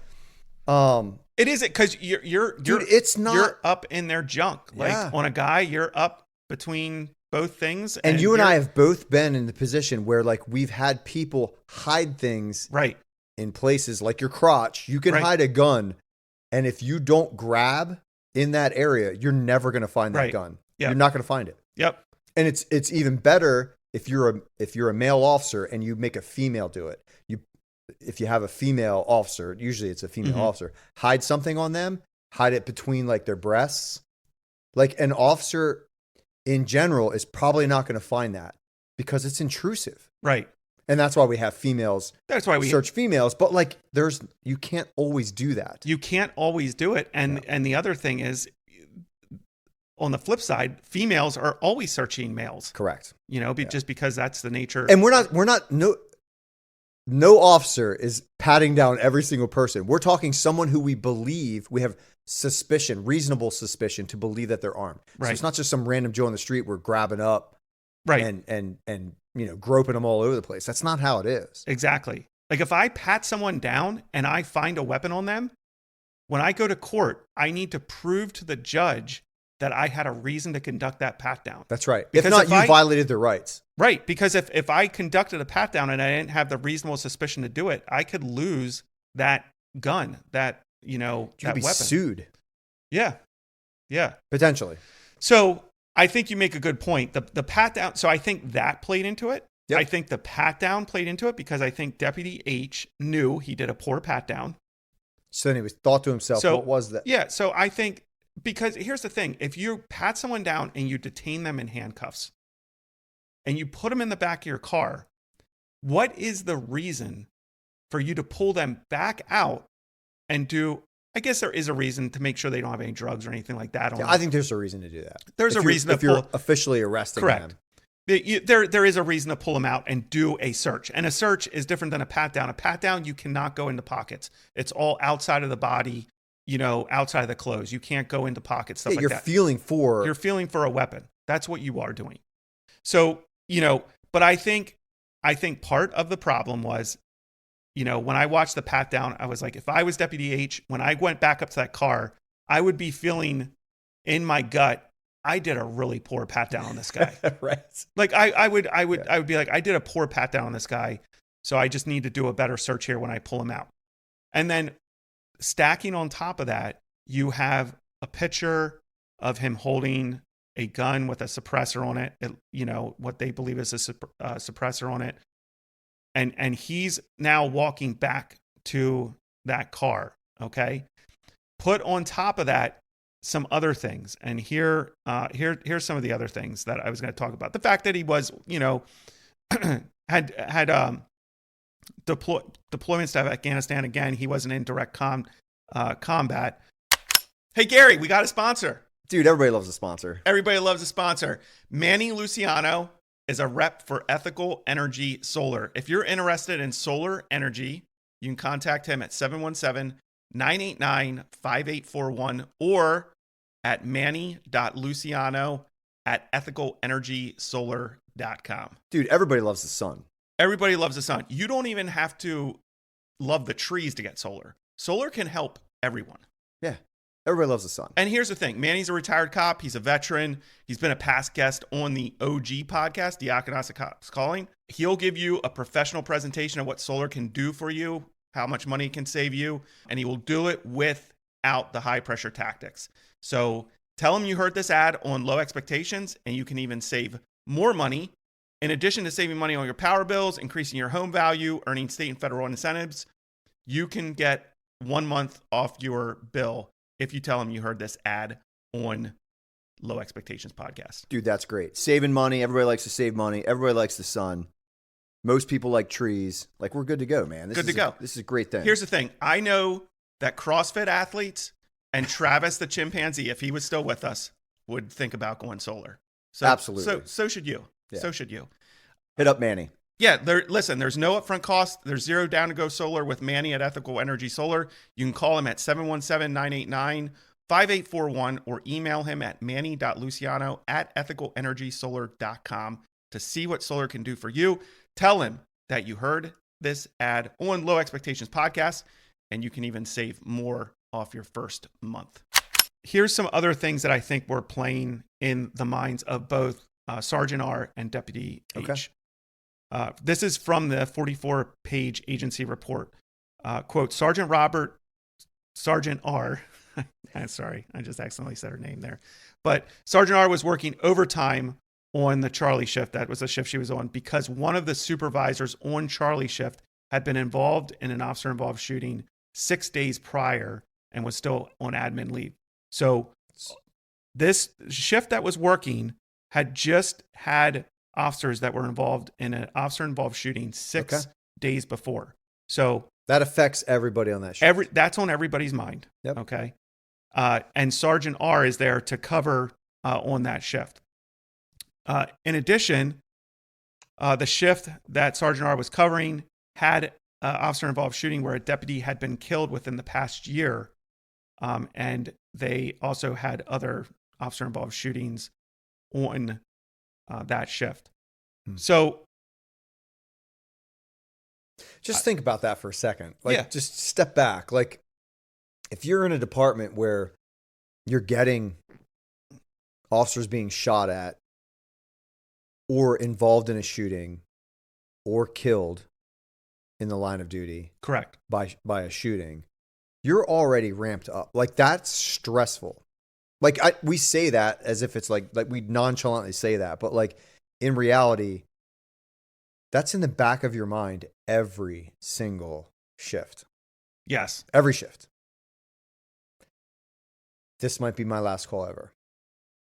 It isn't because you're it's not. You're up in their junk. Like on a guy, you're up between both things. And you and I have both been in the position where like we've had people hide things in places like your crotch. You can hide a gun, and if you don't grab in that area, you're never going to find that gun. Yep. You're not going to find it. Yep. And it's even better if you're a male officer and you make a female do it. If you have a female officer, usually it's a female officer, hide something on them, hide it between like their breasts. Like an officer in general is probably not going to find that because it's intrusive. Right. And that's why we have females. That's why we search females. But like you can't always do that. You can't always do it. And the other thing is, on the flip side, females are always searching males. Correct. Just because that's the nature. And no officer is patting down every single person. We're talking someone who we believe we have reasonable suspicion to believe that they're armed. Right. So it's not just some random Joe on the street we're grabbing up and groping them all over the place. That's not how it is. Exactly. Like if I pat someone down and I find a weapon on them, when I go to court, I need to prove to the judge that I had a reason to conduct that pat down. That's right. Because if not, you violated their rights. Right. Because if I conducted a pat down and I didn't have the reasonable suspicion to do it, I could lose that gun, that you'd that be weapon. Sued. Yeah. Yeah. Potentially. So I think you make a good point. The pat down. So I think that played into it. Yep. I think the pat down played into it because I think Deputy H knew he did a poor pat down. So then he was thought to himself, what was that? Yeah. So I think, because here's the thing. If you pat someone down and you detain them in handcuffs and you put them in the back of your car, what is the reason for you to pull them back out and do, I guess there is a reason to make sure they don't have any drugs or anything like that. I think there's a reason to do that. There's a reason if you're officially arresting them. There is a reason to pull them out and do a search. And a search is different than a pat down. A pat down, you cannot go into pockets. It's all outside of the body, outside of the clothes. You can't go into pockets, stuff like that. You're feeling for a weapon. That's what you are doing. So, but I think part of the problem was, when I watched the pat down, I was like, if I was Deputy H, when I went back up to that car, I would be feeling in my gut, I did a really poor pat down on this guy. Right. Like I would be like, I did a poor pat down on this guy. So I just need to do a better search here when I pull him out. And then stacking on top of that, you have a picture of him holding a gun with a suppressor on it, what they believe is a suppressor on it. And he's now walking back to that car. Okay. Put on top of that some other things. And here's some of the other things that I was going to talk about. The fact that he was, had deployments to Afghanistan. Again, he wasn't in direct combat. Hey, Gary, we got a sponsor. Dude, everybody loves a sponsor. Everybody loves a sponsor. Manny Luciano is a rep for Ethical Energy Solar. If you're interested in solar energy, you can contact him at 717-989-5841 or at manny.luciano@ethicalenergysolar.com. Dude, everybody loves the sun. Everybody loves the sun. You don't even have to love the trees to get solar. Solar can help everyone. Yeah. Everybody loves the sun. And here's the thing. Manny's a retired cop. He's a veteran. He's been a past guest on the OG podcast, Diakonos Cops Calling. He'll give you a professional presentation of what solar can do for you, how much money it can save you, and he will do it without the high pressure tactics. So Tell them you heard this ad on Low Expectations, and you can even save more money. In addition to saving money on your power bills, increasing your home value, earning state and federal incentives, you can get 1 month off your bill if you tell them you heard this ad on Low Expectations podcast. Dude, that's great. Saving money. Everybody likes to save money. Everybody likes the sun. Most people like trees. Like, we're good to go, man. This is a great thing. Here's the thing. I know that CrossFit athletes and Travis the chimpanzee, if he was still with us, would think about going solar. So, absolutely. So should you. Yeah. So should you. Hit up Manny. Yeah, listen, there's no upfront cost. There's zero down to go solar with Manny at Ethical Energy Solar. You can call him at 717-989-5841 or email him at manny.luciano@ethicalenergysolar.com to see what solar can do for you. Tell him that you heard this ad on Low Expectations podcast, and you can even save more off your first month. Here's some other things that I think were playing in the minds of both Sergeant R and Deputy H. This is from the 44-page agency report. Quote, Sergeant R, sorry, I just accidentally said her name there. But Sergeant R was working overtime on the Charlie shift. That was a shift she was on because one of the supervisors on Charlie shift had been involved in an officer-involved shooting 6 days prior and was still on admin leave. So this shift that was working had just had officers that were involved in an officer-involved shooting 6 days before. So that affects everybody on that shift. That's on everybody's mind. Yep. Okay. And Sergeant R is there to cover on that shift. In addition, the shift that Sergeant R was covering had officer-involved shooting where a deputy had been killed within the past year. And they also had other officer-involved shootings on that shift. So just think about that for a second. Like, just step back. Like, if you're in a department where you're getting officers being shot at or involved in a shooting or killed in the line of duty, correct, by a shooting, you're already ramped up. Like, that's stressful. Like, we say that as if it's like we nonchalantly say that, but like in reality, that's in the back of your mind every single shift. Yes. Every shift. This might be my last call ever.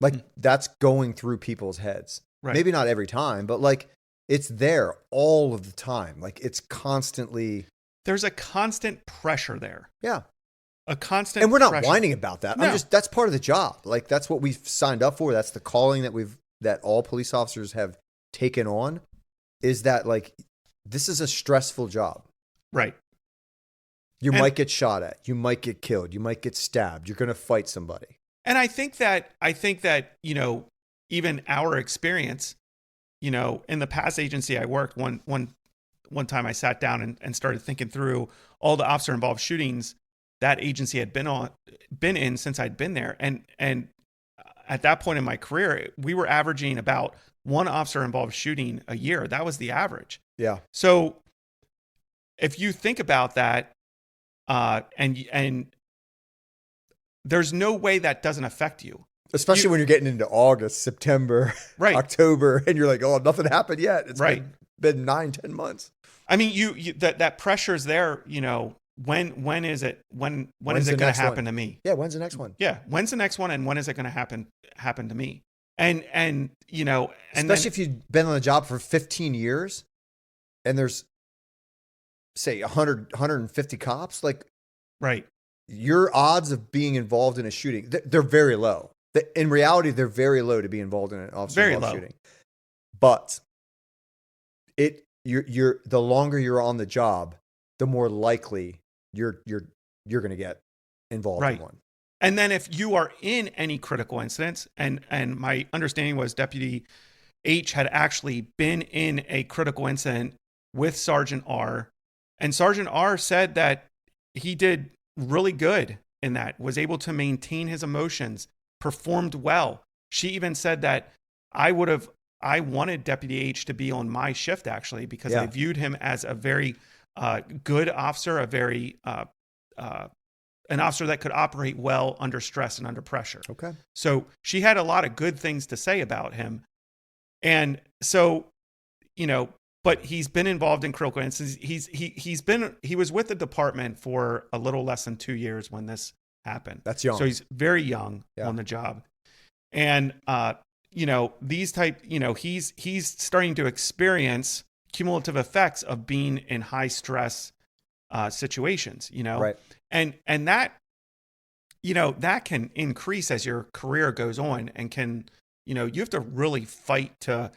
Like, that's going through people's heads. Right. Maybe not every time, but like it's there all of the time. Like, it's constantly. There's a constant pressure there. Yeah. A constant And we're not pressure. whining about that. No. That's part of the job. Like, that's what we've signed up for. That's the calling that all police officers have taken on, is that like, this is a stressful job. Right. You might get shot at. You might get killed. You might get stabbed. You're going to fight somebody. And I think that, even our experience, in the past agency I worked, one time I sat down and started thinking through all the officer involved shootings that agency had been in since I'd been there. And at that point in my career, we were averaging about one officer involved shooting a year. That was the average. Yeah. So if you think about that, and there's no way that doesn't affect you. Especially when you're getting into August, September, right, October, and you're like, oh, nothing happened yet. It's right. been 9-10 months. I mean, you that pressure is there. When is it? When is it going to happen to me? Yeah, when's the next one? Yeah, when's the next one, and when is it going to happen to me? And especially if you've been on the job for 15 years, and there's say 150 cops, like, right, your odds of being involved in a shooting, they're very low. In reality, they're very low to be involved in an officer-involved shooting. But you're the longer you're on the job, the more likely you're going to get involved in one. And then if you are in any critical incidents, and my understanding was Deputy H had actually been in a critical incident with Sergeant R, and Sergeant R said that he did really good in that, was able to maintain his emotions, performed well. She even said that I wanted Deputy H to be on my shift, actually, because I viewed him as a very good officer, a very an officer that could operate well under stress and under pressure. Okay. So she had a lot of good things to say about him. And so, but he's been involved in critical incidents. He was with the department for a little less than 2 years when this happened. That's young. So he's very young on the job. And, he's starting to experience cumulative effects of being in high stress situations, Right. and that, that can increase as your career goes on, and can, you have to really fight to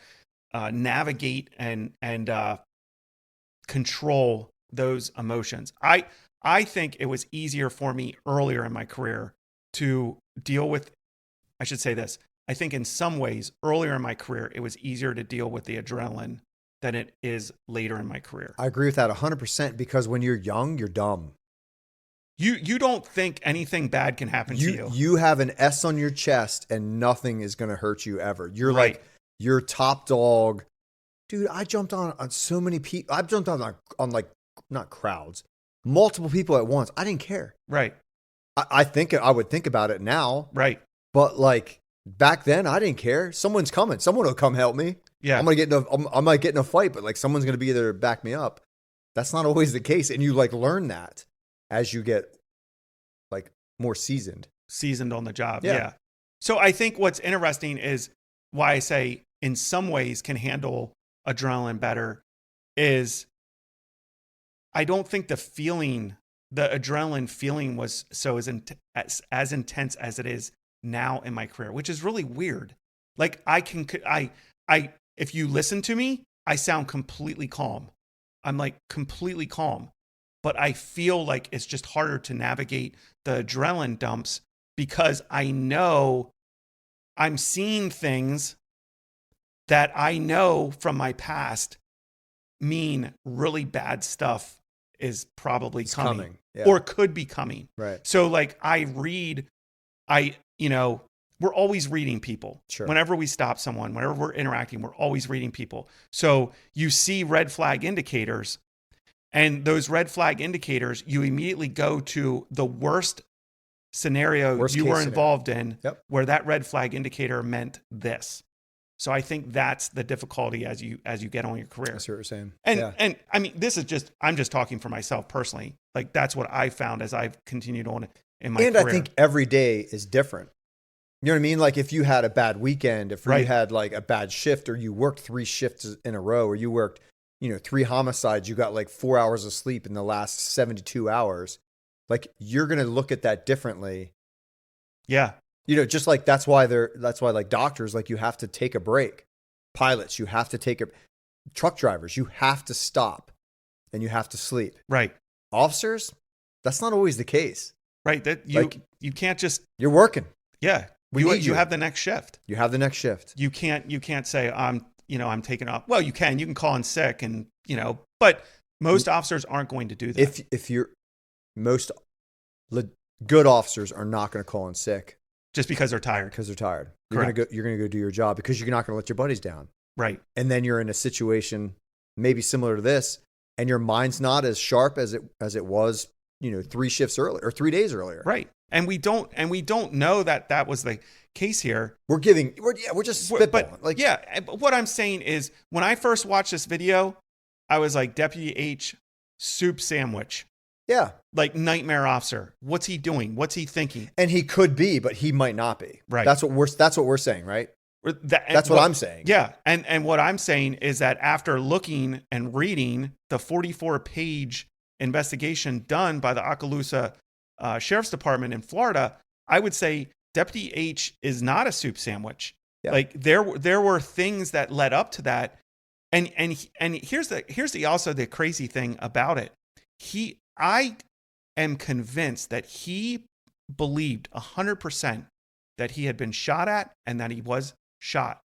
navigate and control those emotions. I think it was easier for me earlier in my career to deal with, I should say this. I think in some ways earlier in my career, it was easier to deal with the adrenaline than it is later in my career. I agree with that 100% because when you're young, you're dumb. You don't think anything bad can happen to you. You have an S on your chest and nothing is going to hurt you ever. You're right. like, you're top dog. Dude, I jumped on so many people. I've jumped on like, not crowds, multiple people at once. I didn't care. Right. I think I would think about it now. Right. But like back then, I didn't care. Someone's coming. Someone will come help me. Yeah. I might get in a fight, but like someone's going to be there to back me up. That's not always the case. And you like learn that as you get like more seasoned on the job. Yeah. Yeah. So I think what's interesting is why I say in some ways can handle adrenaline better is I don't think the adrenaline feeling was so as intense as it is now in my career, which is really weird. Like if you listen to me, I sound completely calm. I'm like completely calm, but I feel like it's just harder to navigate the adrenaline dumps because I know I'm seeing things that I know from my past mean really bad stuff is probably coming. Yeah. Or could be coming. Right. So like we're always reading people. Sure. Whenever we stop someone, whenever we're interacting, we're always reading people. So you see red flag indicators, and those red flag indicators, you immediately go to the worst scenario you were involved in, where that red flag indicator meant this. So I think that's the difficulty as you get on your career. That's what you're saying. And I mean, I'm just talking for myself personally. Like that's what I found as I've continued on in my career. And I think every day is different. You know what I mean? Like if you had a bad weekend, if you had like a bad shift, or you worked 3 shifts in a row, or you worked, 3 homicides, you got like 4 hours of sleep in the last 72 hours, like you're going to look at that differently. Yeah. Just like that's why like doctors, like you have to take a break. Pilots, you have to take truck drivers, you have to stop and you have to sleep. Right. Officers, that's not always the case. Right. That you can't just, you're working. Yeah. You have the next shift. You have the next shift. You can't say I'm taking off. Well, you can call in sick and, but most officers aren't going to do that. If you're good officers are not going to call in sick just because they're tired. You're going to go do your job because you're not going to let your buddies down. Right. And then you're in a situation maybe similar to this, and your mind's not as sharp as it was, 3 shifts earlier or 3 days earlier. Right. And we don't know that was the case here. We're just spitballing. But what I'm saying is when I first watched this video, I was like, Deputy H, soup sandwich. Yeah. Like nightmare officer. What's he doing? What's he thinking? And he could be, but he might not be. Right. That's what we're saying, right? That's what I'm saying. Yeah. And what I'm saying is that after looking and reading the 44-page investigation done by the Okaloosa Sheriff's Department in Florida, I would say Deputy H is not a soup sandwich. Yeah. Like there were things that led up to that. And here's also the crazy thing about it. I am convinced that he believed 100% that he had been shot at and that he was shot.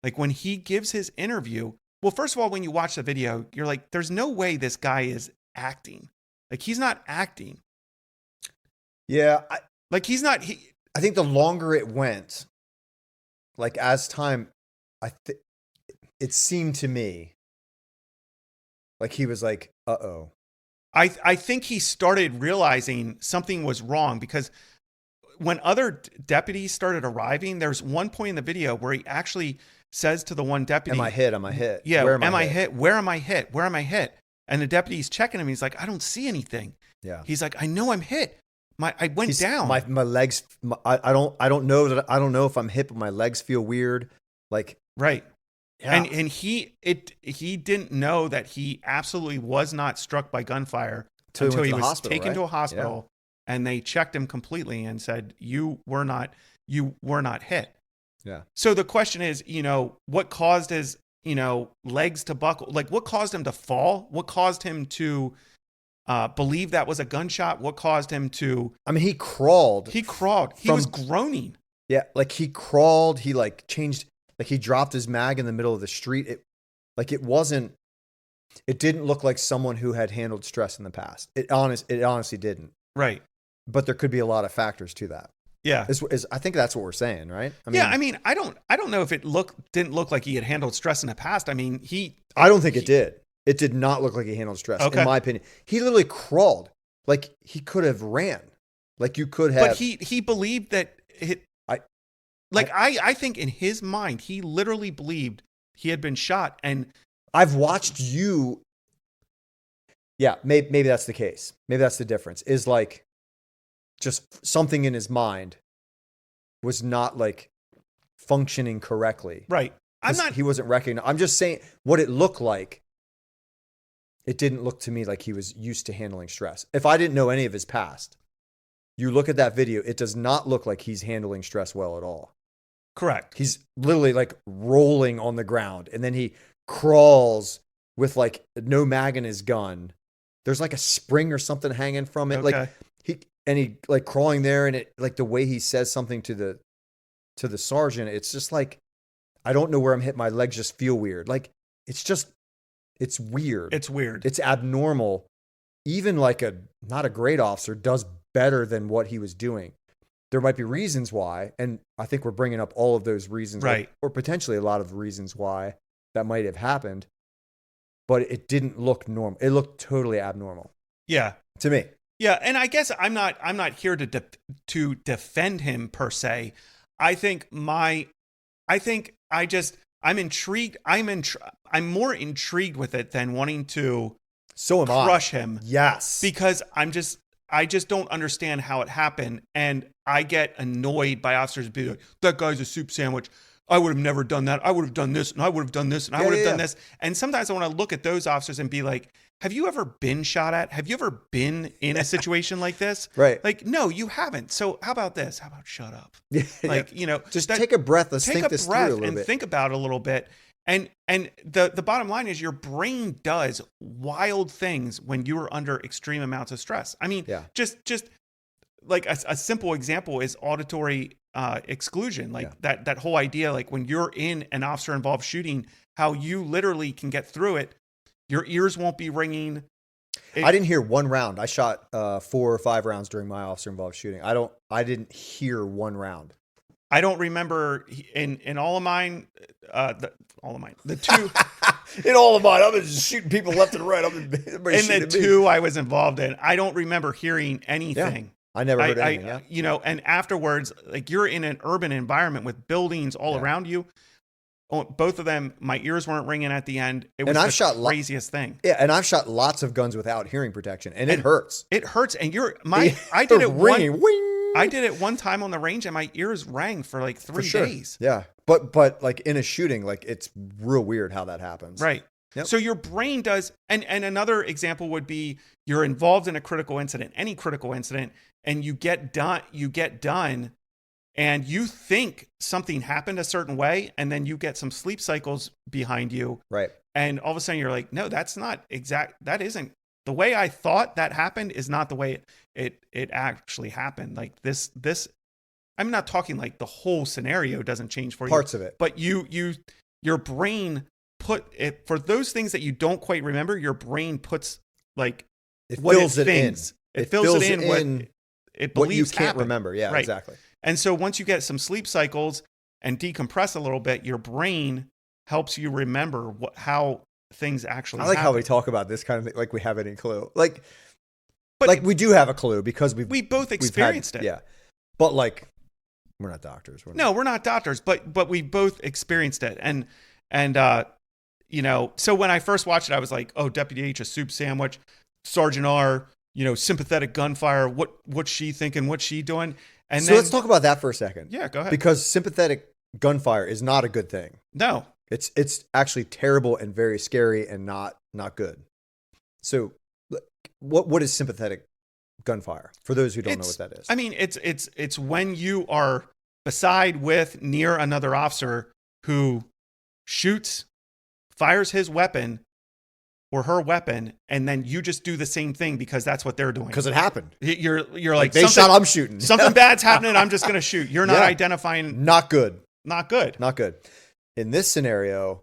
Like when he gives his interview, well, first of all, when you watch the video, you're like, there's no way this guy is acting. Like he's not acting. Yeah. I think the longer it went, like as time, it seemed to me like he was like, uh-oh. I think he started realizing something was wrong because when other deputies started arriving, there's one point in the video where he actually says to the one deputy, Am I hit? Am I hit? Yeah. Where Am I hit? Where am I hit? Where am I hit? And the deputy's checking him. He's like, I don't see anything. Yeah. He's like, I know I'm hit. I went down. My legs. I don't know I don't know if I'm hit, but my legs feel weird. Like, right. yeah. And he didn't know that he absolutely was not struck by gunfire until he was taken to a hospital, and they checked him completely and said, you were not hit. Yeah. So the question is, what caused his, legs to buckle? Like, what caused him to fall? What caused him to believe that was a gunshot? What caused him to? I mean, he crawled. He was groaning. Yeah, like he crawled. He like changed. Like he dropped his mag in the middle of the street. It didn't look like someone who had handled stress in the past. It honestly didn't. Right. But there could be a lot of factors to that. Yeah. I think that's what we're saying, right? I mean, I don't know if it didn't look like he had handled stress in the past. I mean, I don't think it did. It did not look like he handled stress, in my opinion. He literally crawled. Like he could have ran. Like you could have. But he believed that I think in his mind, he literally believed he had been shot. And I've watched you. Yeah, maybe that's the case. Maybe that's the difference. Is like just something in his mind was not like functioning correctly. Right. He wasn't recognized. I'm just saying what it looked like. It didn't look to me like he was used to handling stress. If I didn't know any of his past, you look at that video, it does not look like he's handling stress well at all. Correct. He's literally like rolling on the ground, and then he crawls with like no mag in his gun. There's like a spring or something hanging from it. Okay. Like he like crawling there, and it like the way he says something to the sergeant, it's just like, I don't know where I'm hit. My legs just feel weird. Like it's weird. It's weird. It's abnormal. Even like not a great officer does better than what he was doing. There might be reasons why, and I think we're bringing up all of those reasons, right? Or potentially a lot of reasons why that might have happened, but it didn't look normal. It looked totally abnormal. Yeah, to me. Yeah, and I guess I'm not here to defend him per se. I'm intrigued. I'm more intrigued with it than wanting to crush him. Yes, because I just don't understand how it happened, and I get annoyed by officers being like, "That guy's a soup sandwich. I would have never done that. I would have done this, and I would have done this, and I would have done this." And sometimes I want to look at those officers and be like, have you ever been shot at? Have you ever been in a situation like this? Right. Like, no, you haven't. So how about this? How about shut up? Like, just take a breath. Let's think this through a little bit. And think about it a little bit. And the bottom line is your brain does wild things when you are under extreme amounts of stress. I mean, just like a simple example is auditory exclusion. Like that whole idea, like when you're in an officer involved shooting, how you literally can get through it. Your ears won't be ringing. I didn't hear one round. I shot 4 or 5 rounds during my officer involved shooting. I didn't hear one round. I don't remember in all of mine, the two. In all of mine, I've been just shooting people left and right. In the 2 I was involved in, I don't remember hearing anything. Yeah, I never heard anything. And afterwards, like you're in an urban environment with buildings all around you. Both of them, my ears weren't ringing at the end. It was the craziest thing. Yeah, and I've shot lots of guns without hearing protection, and it hurts. It hurts, and I did it ringing. I did it one time on the range, and my ears rang for like 3 days. Yeah, but like in a shooting, like it's real weird how that happens. Right. Yep. So your brain does, and another example would be you're involved in a critical incident, any critical incident, and you get done. And you think something happened a certain way, and then you get some sleep cycles behind you. Right. And all of a sudden you're like, no, that's not exact. That isn't the way I thought that happened is not the way it actually happened. Like this, I'm not talking like the whole scenario doesn't change for you. Parts of it. But your brain put it for those things that you don't quite remember, your brain puts like it fills it in. It fills it in what it believes what you can't happened. remember. Yeah, right. Exactly. And so once you get some sleep cycles and decompress a little bit, your brain helps you remember how things actually I like how happen. we talk about this kind of thing like we have any clue. Like But we do have a clue because we both we've experienced it. Yeah. But like, we're not doctors. No, we're not doctors, but we both experienced it. And you know, so when I first watched it, I was like, oh, Deputy H, a soup sandwich, Sergeant R, you know, sympathetic gunfire. What's she thinking? What's she doing? And so let's talk about that for a second. Yeah, go ahead. Because sympathetic gunfire is not a good thing. No. It's actually terrible and very scary and not good. So what is sympathetic gunfire for those who don't know what that is? I mean, it's when you are beside, with, near another officer who shoots, fires his weapon or her weapon, and then you just do the same thing because that's what they're doing. Because it happened. You're like they shot, I'm shooting. Something bad's happening, I'm just going to shoot. You're not identifying. Not good. Not good. Not good. In this scenario,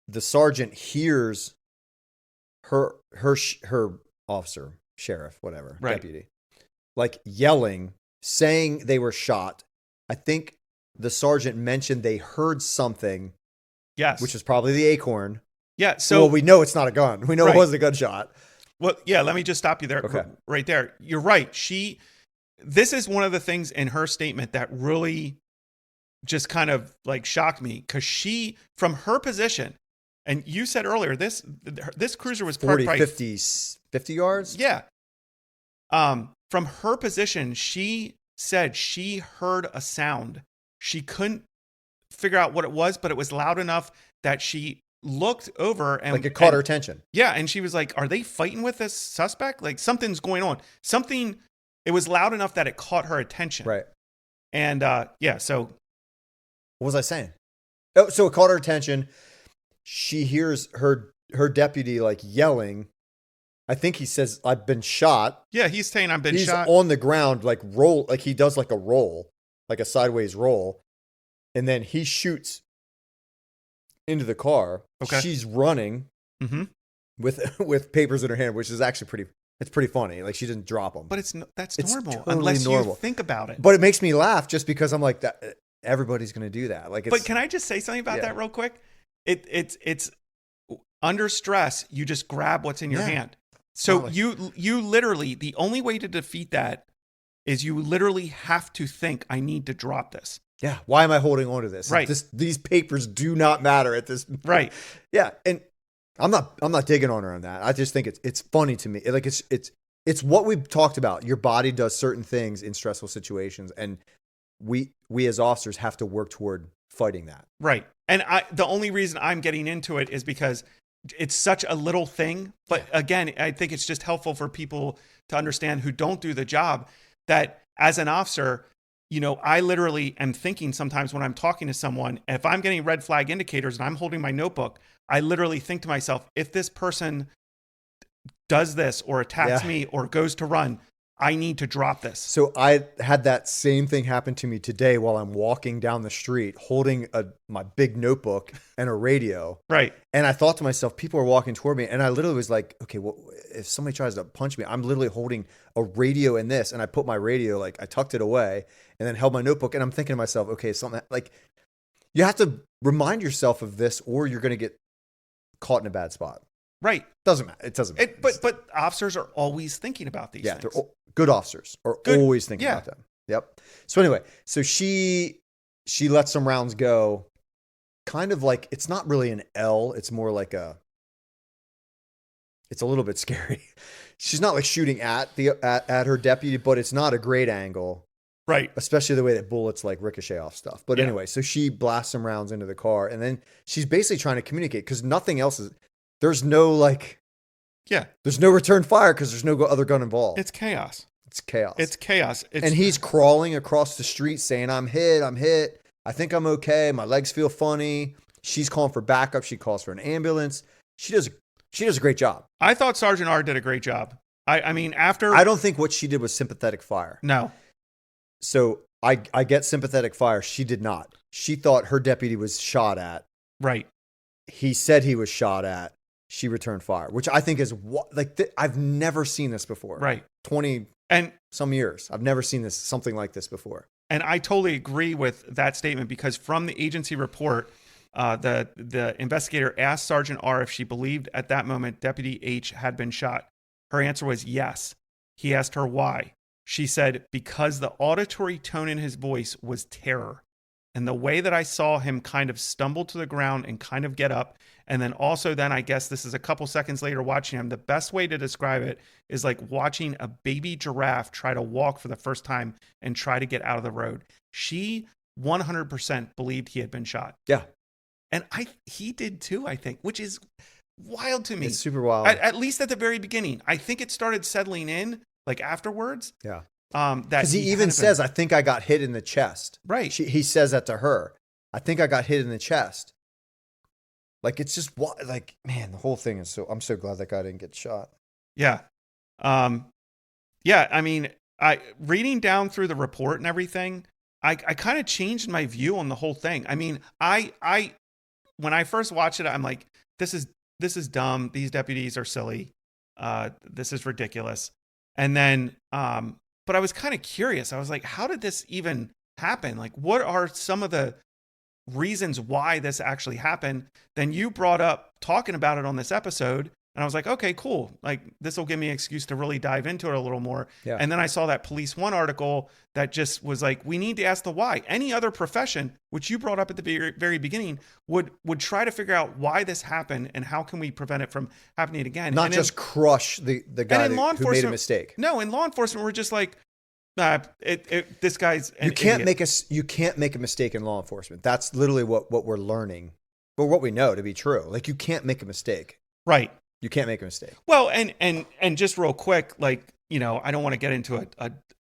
the sergeant hears her officer, sheriff, whatever, right. deputy, like yelling, saying they were shot. I think the sergeant mentioned they heard something. Yes. Which is probably the Acorn. Yeah. So well, we know it's not a gun. We know it wasn't a gunshot. Well, yeah, let me just stop you there. Okay. Right there. You're right. This is one of the things in her statement that really just kind of like shocked me, because from her position, and you said earlier, this cruiser was 40, parked 50 yards. Yeah. From her position, she said she heard a sound. She couldn't figure out what it was, but it was loud enough that she looked over and like it caught her attention. Yeah. And she was like, are they fighting with this suspect? Like something's going on. It was loud enough that it caught her attention. Right. And so what was I saying? Oh, so it caught her attention. She hears her deputy like yelling. I think he says, I've been shot. Yeah, he's saying I've been shot. He's on the ground, like roll, like he does like a roll, like a sideways roll. And then he shoots into the car. Okay. She's running with papers in her hand, which is actually pretty funny. Like she didn't drop them. But that's normal, totally unless normal. you think about it. But it makes me laugh just because I'm like, that everybody's going to do that. Like, but can I just say something about that real quick? It's under stress. You just grab what's in your hand. So you literally, the only way to defeat that is you literally have to think, I need to drop this. Yeah. Why am I holding on to this? Right. These papers do not matter at this. Right. Yeah. And I'm not digging on her on that. I just think it's funny to me. Like it's what we've talked about. Your body does certain things in stressful situations, and we as officers have to work toward fighting that. Right. And the only reason I'm getting into it is because it's such a little thing. But again, I think it's just helpful for people to understand who don't do the job that as an officer, you know, I literally am thinking sometimes when I'm talking to someone, if I'm getting red flag indicators and I'm holding my notebook, I literally think to myself, if this person does this or attacks me or goes to run, I need to drop this. So I had that same thing happen to me today while I'm walking down the street holding my big notebook and a radio. Right. And I thought to myself, people are walking toward me. And I literally was like, okay, well, if somebody tries to punch me, I'm literally holding a radio in this. And I put my radio, like I tucked it away and then held my notebook. And I'm thinking to myself, okay, something like you have to remind yourself of this or you're going to get caught in a bad spot. Right. Doesn't matter. It doesn't matter. But officers are always thinking about these things. Good officers are always thinking about them. Yep. So anyway, so she lets some rounds go, kind of like, it's not really an L. It's more like it's a little bit scary. She's not like shooting at her deputy, but it's not a great angle. Right. Especially the way that bullets like ricochet off stuff. But anyway, so she blasts some rounds into the car and then she's basically trying to communicate because nothing else there's no like, there's no return fire because there's no other gun involved. It's chaos. And he's crawling across the street saying, I'm hit. I think I'm okay. My legs feel funny. She's calling for backup. She calls for an ambulance. She does a great job. I thought Sergeant R did a great job. I mean, after... I don't think what she did was sympathetic fire. No. So I get sympathetic fire. She did not. She thought her deputy was shot at. Right. He said he was shot at. She returned fire, which I think is I've never seen this before. Right. 20 and some years. I've never seen something like this before. And I totally agree with that statement because from the agency report, The investigator asked Sergeant R if she believed at that moment Deputy H had been shot. Her answer was yes. He asked her why. She said, because the auditory tone in his voice was terror. And the way that I saw him kind of stumble to the ground and kind of get up. And then also then I guess this is a couple seconds later watching him. The best way to describe it is like watching a baby giraffe try to walk for the first time and try to get out of the road. She 100% believed he had been shot. Yeah. And he did too, I think, which is wild to me. It's super wild. At least at the very beginning. I think it started settling in like afterwards. Yeah. Because he even says, I think I got hit in the chest. Right. He says that to her. I think I got hit in the chest. Like, it's just, like, man, the whole thing is I'm so glad that guy didn't get shot. Yeah. Yeah, I mean, reading down through the report and everything, I kind of changed my view on the whole thing. I mean, when I first watched it, I'm like, this is dumb. These deputies are silly. This is ridiculous. And then, but I was kind of curious. I was like, how did this even happen? Like, what are some of the reasons why this actually happened? Then you brought up talking about it on this episode. And I was like, okay, cool. Like, this will give me an excuse to really dive into it a little more. Yeah. And then I saw that Police One article that just was like, we need to ask the why. Any other profession, which you brought up at the very, very beginning, would try to figure out why this happened and how can we prevent it from happening again. Not just crush the guy who made a mistake. No, in law enforcement, we're just like, this guy's an you can't idiot. you can't make a mistake in law enforcement. That's literally what we're learning, but what we know to be true. Like, you can't make a mistake. Right. You can't make a mistake. Well, and just real quick, like, you know, I don't want to get into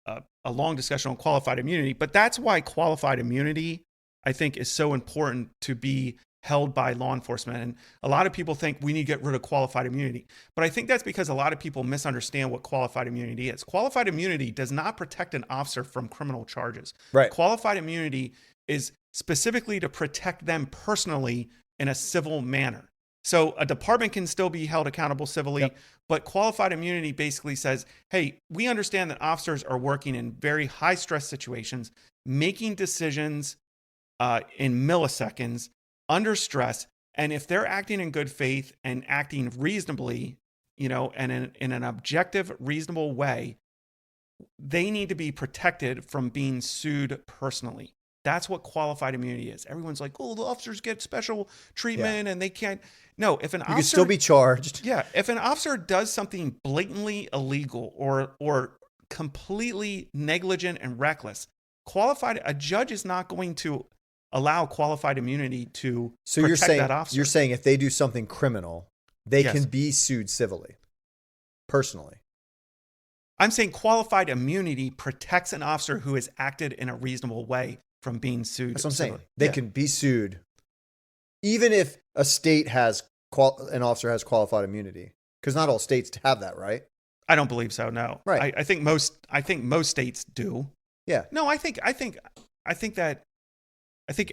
a long discussion on qualified immunity, but that's why qualified immunity, I think, is so important to be held by law enforcement. And a lot of people think we need to get rid of qualified immunity, but I think that's because a lot of people misunderstand what qualified immunity is. Qualified immunity does not protect an officer from criminal charges. Right. Qualified immunity is specifically to protect them personally in a civil manner. So a department can still be held accountable civilly, Yep. but qualified immunity basically says, hey, we understand that officers are working in very high stress situations, making decisions in milliseconds under stress. And if they're acting in good faith and acting reasonably, you know, and in an objective, reasonable way, they need to be protected from being sued personally. That's what qualified immunity is. Everyone's like, oh, the officers get special treatment and they can't. No, if an officer... You can still be charged. Yeah, if an officer does something blatantly illegal or completely negligent and reckless, a judge is not going to allow qualified immunity to protect that officer. You're saying if they do something criminal, they Yes. can be sued civilly, personally. I'm saying qualified immunity protects an officer who has acted in a reasonable way from being sued. That's what I'm saying. civilly. They Yeah. can be sued, even if a state has an officer has qualified immunity, because not all states have that, right? I don't believe so. No. Right. I think most states do. Yeah. No, I think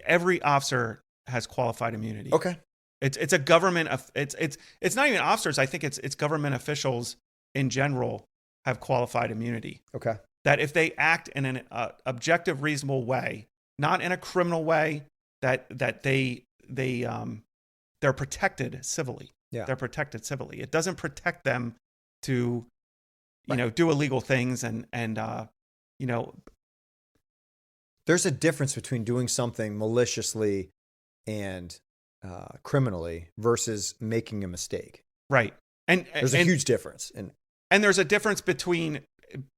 every officer has qualified immunity. Okay. It's a government of it's not even officers. I think it's government officials in general have qualified immunity. Okay. That if they act in an objective, reasonable way, not in a criminal way, that they're protected civilly. Yeah. They're protected civilly. It doesn't protect them to, do illegal things and There's a difference between doing something maliciously and criminally versus making a mistake. right. And There's a huge difference. And there's a difference between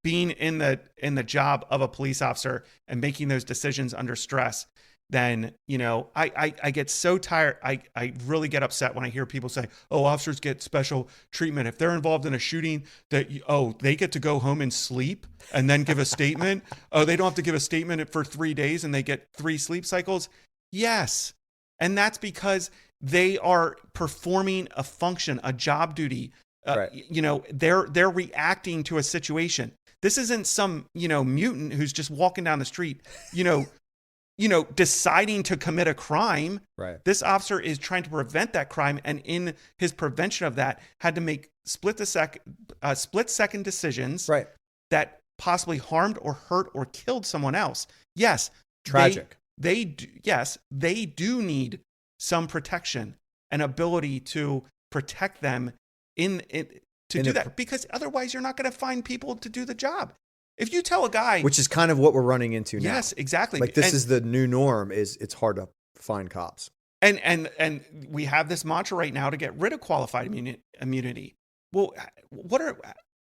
being in the job of a police officer and making those decisions under stress. Then, I get so tired. I really get upset when I hear people say, oh, officers get special treatment. If they're involved in a shooting, they get to go home and sleep and then give a statement. Oh, they don't have to give a statement for 3 days and they get 3 sleep cycles. Yes. And that's because they are performing a function, a job duty. Right. They're reacting to a situation. This isn't some, mutant who's just walking down the street, deciding to commit a crime. Right. This officer is trying to prevent that crime, and in his prevention of that, had to make split-second decisions Right. that possibly harmed or hurt or killed someone else. Yes, Tragic. They do need some protection and ability to protect them to do that, because otherwise you're not going to find people to do the job. If you tell a guy, which is kind of what we're running into now. Yes, exactly. Like this is the new norm. Is it's hard to find cops. And we have this mantra right now to get rid of qualified immunity. Well,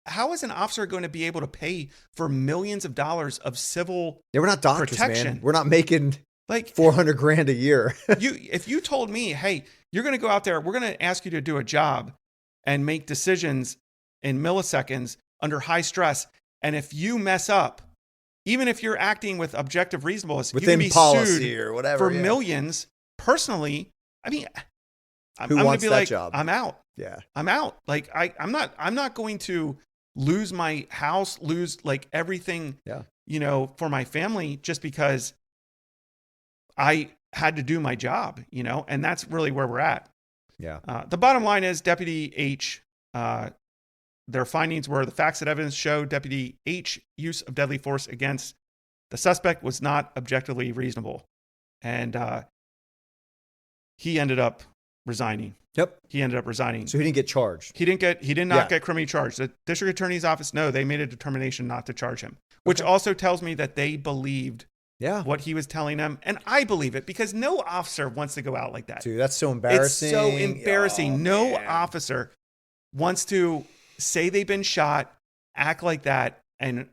how is an officer going to be able to pay for millions of dollars of civil we're not doctors, protection? Man. We're not making like $400,000 a year. If you told me, hey, you're going to go out there, we're going to ask you to do a job and make decisions in milliseconds under high stress, and if you mess up, even if you're acting with objective reasonableness, within you can be policy sued or whatever for millions. Personally, I mean, who I'm wants gonna be that like, job? I'm out. Yeah, I'm out. Like I'm not going to lose my house, lose like everything, for my family just because I had to do my job, and that's really where we're at. Yeah. The bottom line is Deputy H, their findings were the facts and evidence show Deputy H use of deadly force against the suspect was not objectively reasonable. And he ended up resigning. Yep. He ended up resigning. So he didn't get charged. He did not get criminally charged. The district attorney's office, no, they made a determination not to charge him, which also tells me that they believed what he was telling them. And I believe it because no officer wants to go out like that. Dude, that's so embarrassing. It's so embarrassing. Oh, no man. officer wants to say they've been shot, act like that, and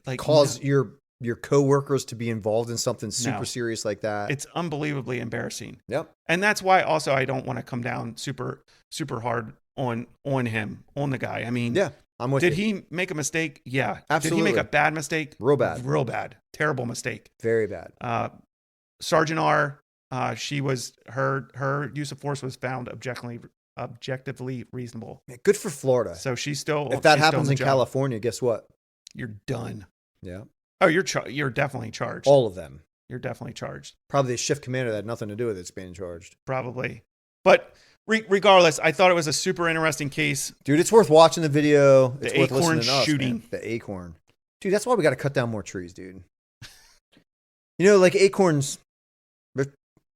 like cause your coworkers to be involved in something super serious like that. It's unbelievably embarrassing. Yep. And that's why also I don't want to come down super hard on him, on the guy. I mean, I'm with you. Did he make a mistake? Yeah. Absolutely. Did he make a bad mistake? Real bad. Real bad. Terrible mistake. Very bad. Sergeant R, her use of force was found objectively reasonable. Man, good for Florida. So she's still. If that happens in California, guess what? You're done. Yeah. Oh, you're definitely charged. All of them. You're definitely charged. Probably the shift commander that had nothing to do with it's being charged. Probably. But regardless, I thought it was a super interesting case. Dude, it's worth watching the video. It's The worth Acorn listening to us, shooting. man. The Acorn. Dude, that's why we got to cut down more trees, dude. Like acorns,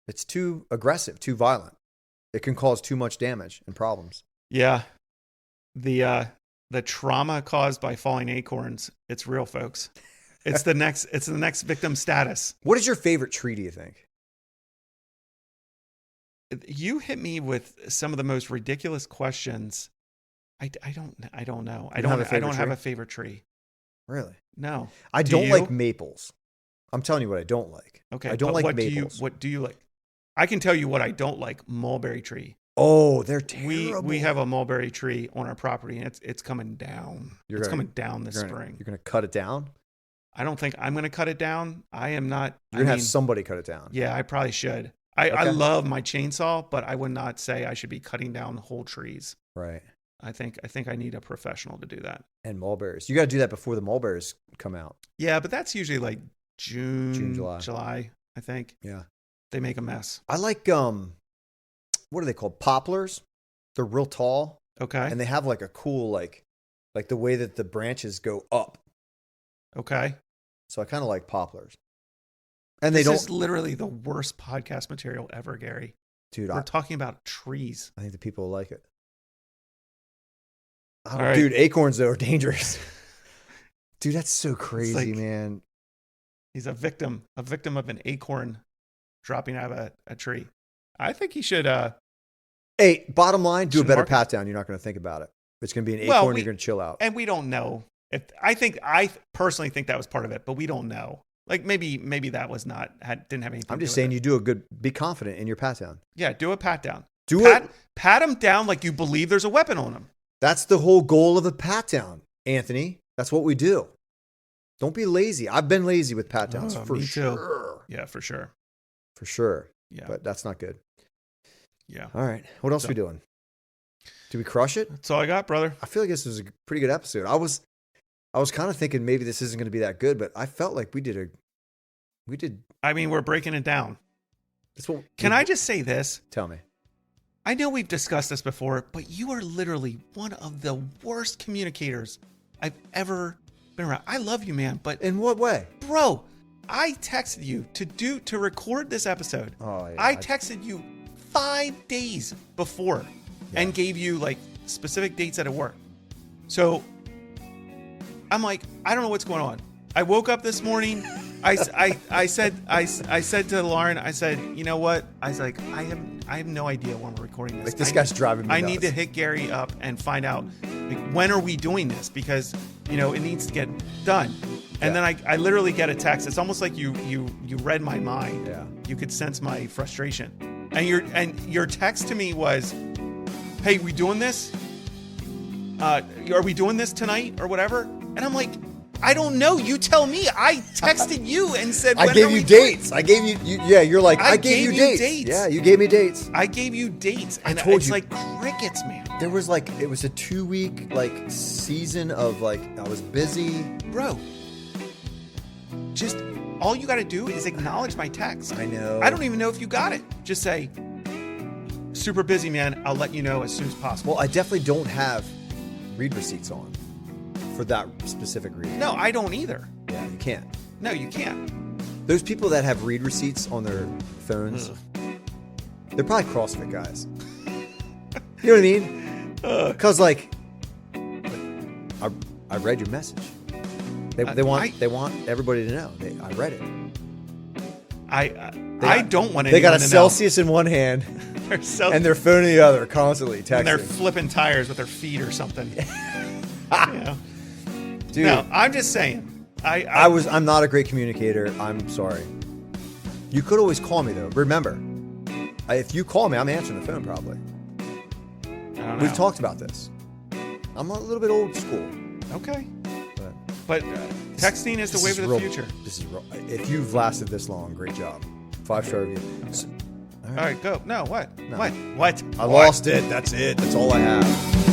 it's too aggressive, too violent. It can cause too much damage and problems. Yeah. The trauma caused by falling acorns, it's real, folks. It's the next victim status. What is your favorite tree, do you think? You hit me with some of the most ridiculous questions. I don't know. I don't have a favorite tree. Really? No. I don't like maples. I'm telling you what I don't like. Okay. I don't like maples. What do you like? I can tell you what I don't like. Mulberry tree. Oh, they're terrible. We have a mulberry tree on our property, and it's coming down. It's coming down this spring. You're gonna cut it down? I don't think I'm gonna cut it down. I am not. You're gonna have somebody cut it down. Yeah, I probably should. I love my chainsaw, but I would not say I should be cutting down whole trees. Right. I think I need a professional to do that. And mulberries. You got to do that before the mulberries come out. Yeah, but that's usually like June, July, I think. Yeah. They make a mess. I like what are they called? Poplars. They're real tall. Okay. And they have like a cool like the way that the branches go up. Okay. So I kind of like poplars. And this is literally the worst podcast material ever, Gary. Dude, we're talking about trees. I think the people will like it. Right. Dude, acorns though are dangerous. Dude, that's so crazy, man. He's a victim of an acorn dropping out of a tree. I think he should. Hey, bottom line, do a better pat down. You're not going to think about it. It's going to be an acorn. You're going to chill out. And we don't know. I personally think that was part of it, but we don't know. Like maybe that was didn't have anything. I'm just saying you be confident in your pat down. Yeah, do a pat down. Pat him down like you believe there's a weapon on him. That's the whole goal of a pat down, Anthony. That's what we do. Don't be lazy. I've been lazy with pat downs for sure. Too. Yeah, for sure. For sure. Yeah. But that's not good. Yeah. All right. What else are we doing? Did we crush it? That's all I got, brother. I feel like this was a pretty good episode. I was kind of thinking maybe this isn't going to be that good, but I felt like we did. I mean, we're breaking it down. Can I just say this? Tell me. I know we've discussed this before, but you are literally one of the worst communicators I've ever been around. I love you, man, but in what way? Bro, I texted you to record this episode. Oh, yeah. I texted you 5 days before and gave you like specific dates at work. So I'm like, I don't know what's going on. I woke up this morning. I said to Lauren, I said, you know what? I was like, I have no idea when we're recording this. Like, this guy's driving me I nuts. need to hit Gary up and find out, like, when are we doing this? Because, you know, it needs to get done. And then I literally get a text. It's almost like you read my mind. Yeah. You could sense my frustration. And your text to me was, hey, we doing this? Are we doing this tonight or whatever? And I'm like, I don't know. You tell me. I texted you and said, I gave you dates. I gave you yeah, you're like, I gave you dates. Yeah, you gave me dates. I gave you dates. And told it's you. like crickets, man. There was like, it was a 2-week like season of like, I was busy. Bro, just all you got to do is acknowledge my text. I know. I don't even know if you got it. Just say, super busy, man. I'll let you know as soon as possible. Well, I definitely don't have read receipts on for that specific reason. No, I don't either. Yeah, you can't. No, you can't. Those people that have read receipts on their phones, they're probably CrossFit guys. You know what I mean? Because like, I read your message. They want everybody to know. I read it. I don't want anyone They got a to know. Celsius in one hand and their phone in the other, constantly texting. And they're flipping tires with their feet or something. Yeah. Dude, No, I'm just saying. I'm not a great communicator. I'm sorry. You could always call me though. Remember, if you call me, I'm answering the phone probably. I don't know. We've talked about this. I'm a little bit old school. Okay. But But texting is the this wave is of the real- future. This is real. If you've lasted this long, great job. 5-star review. All right, go. No, what? No. What? I lost it. That's it. That's all I have.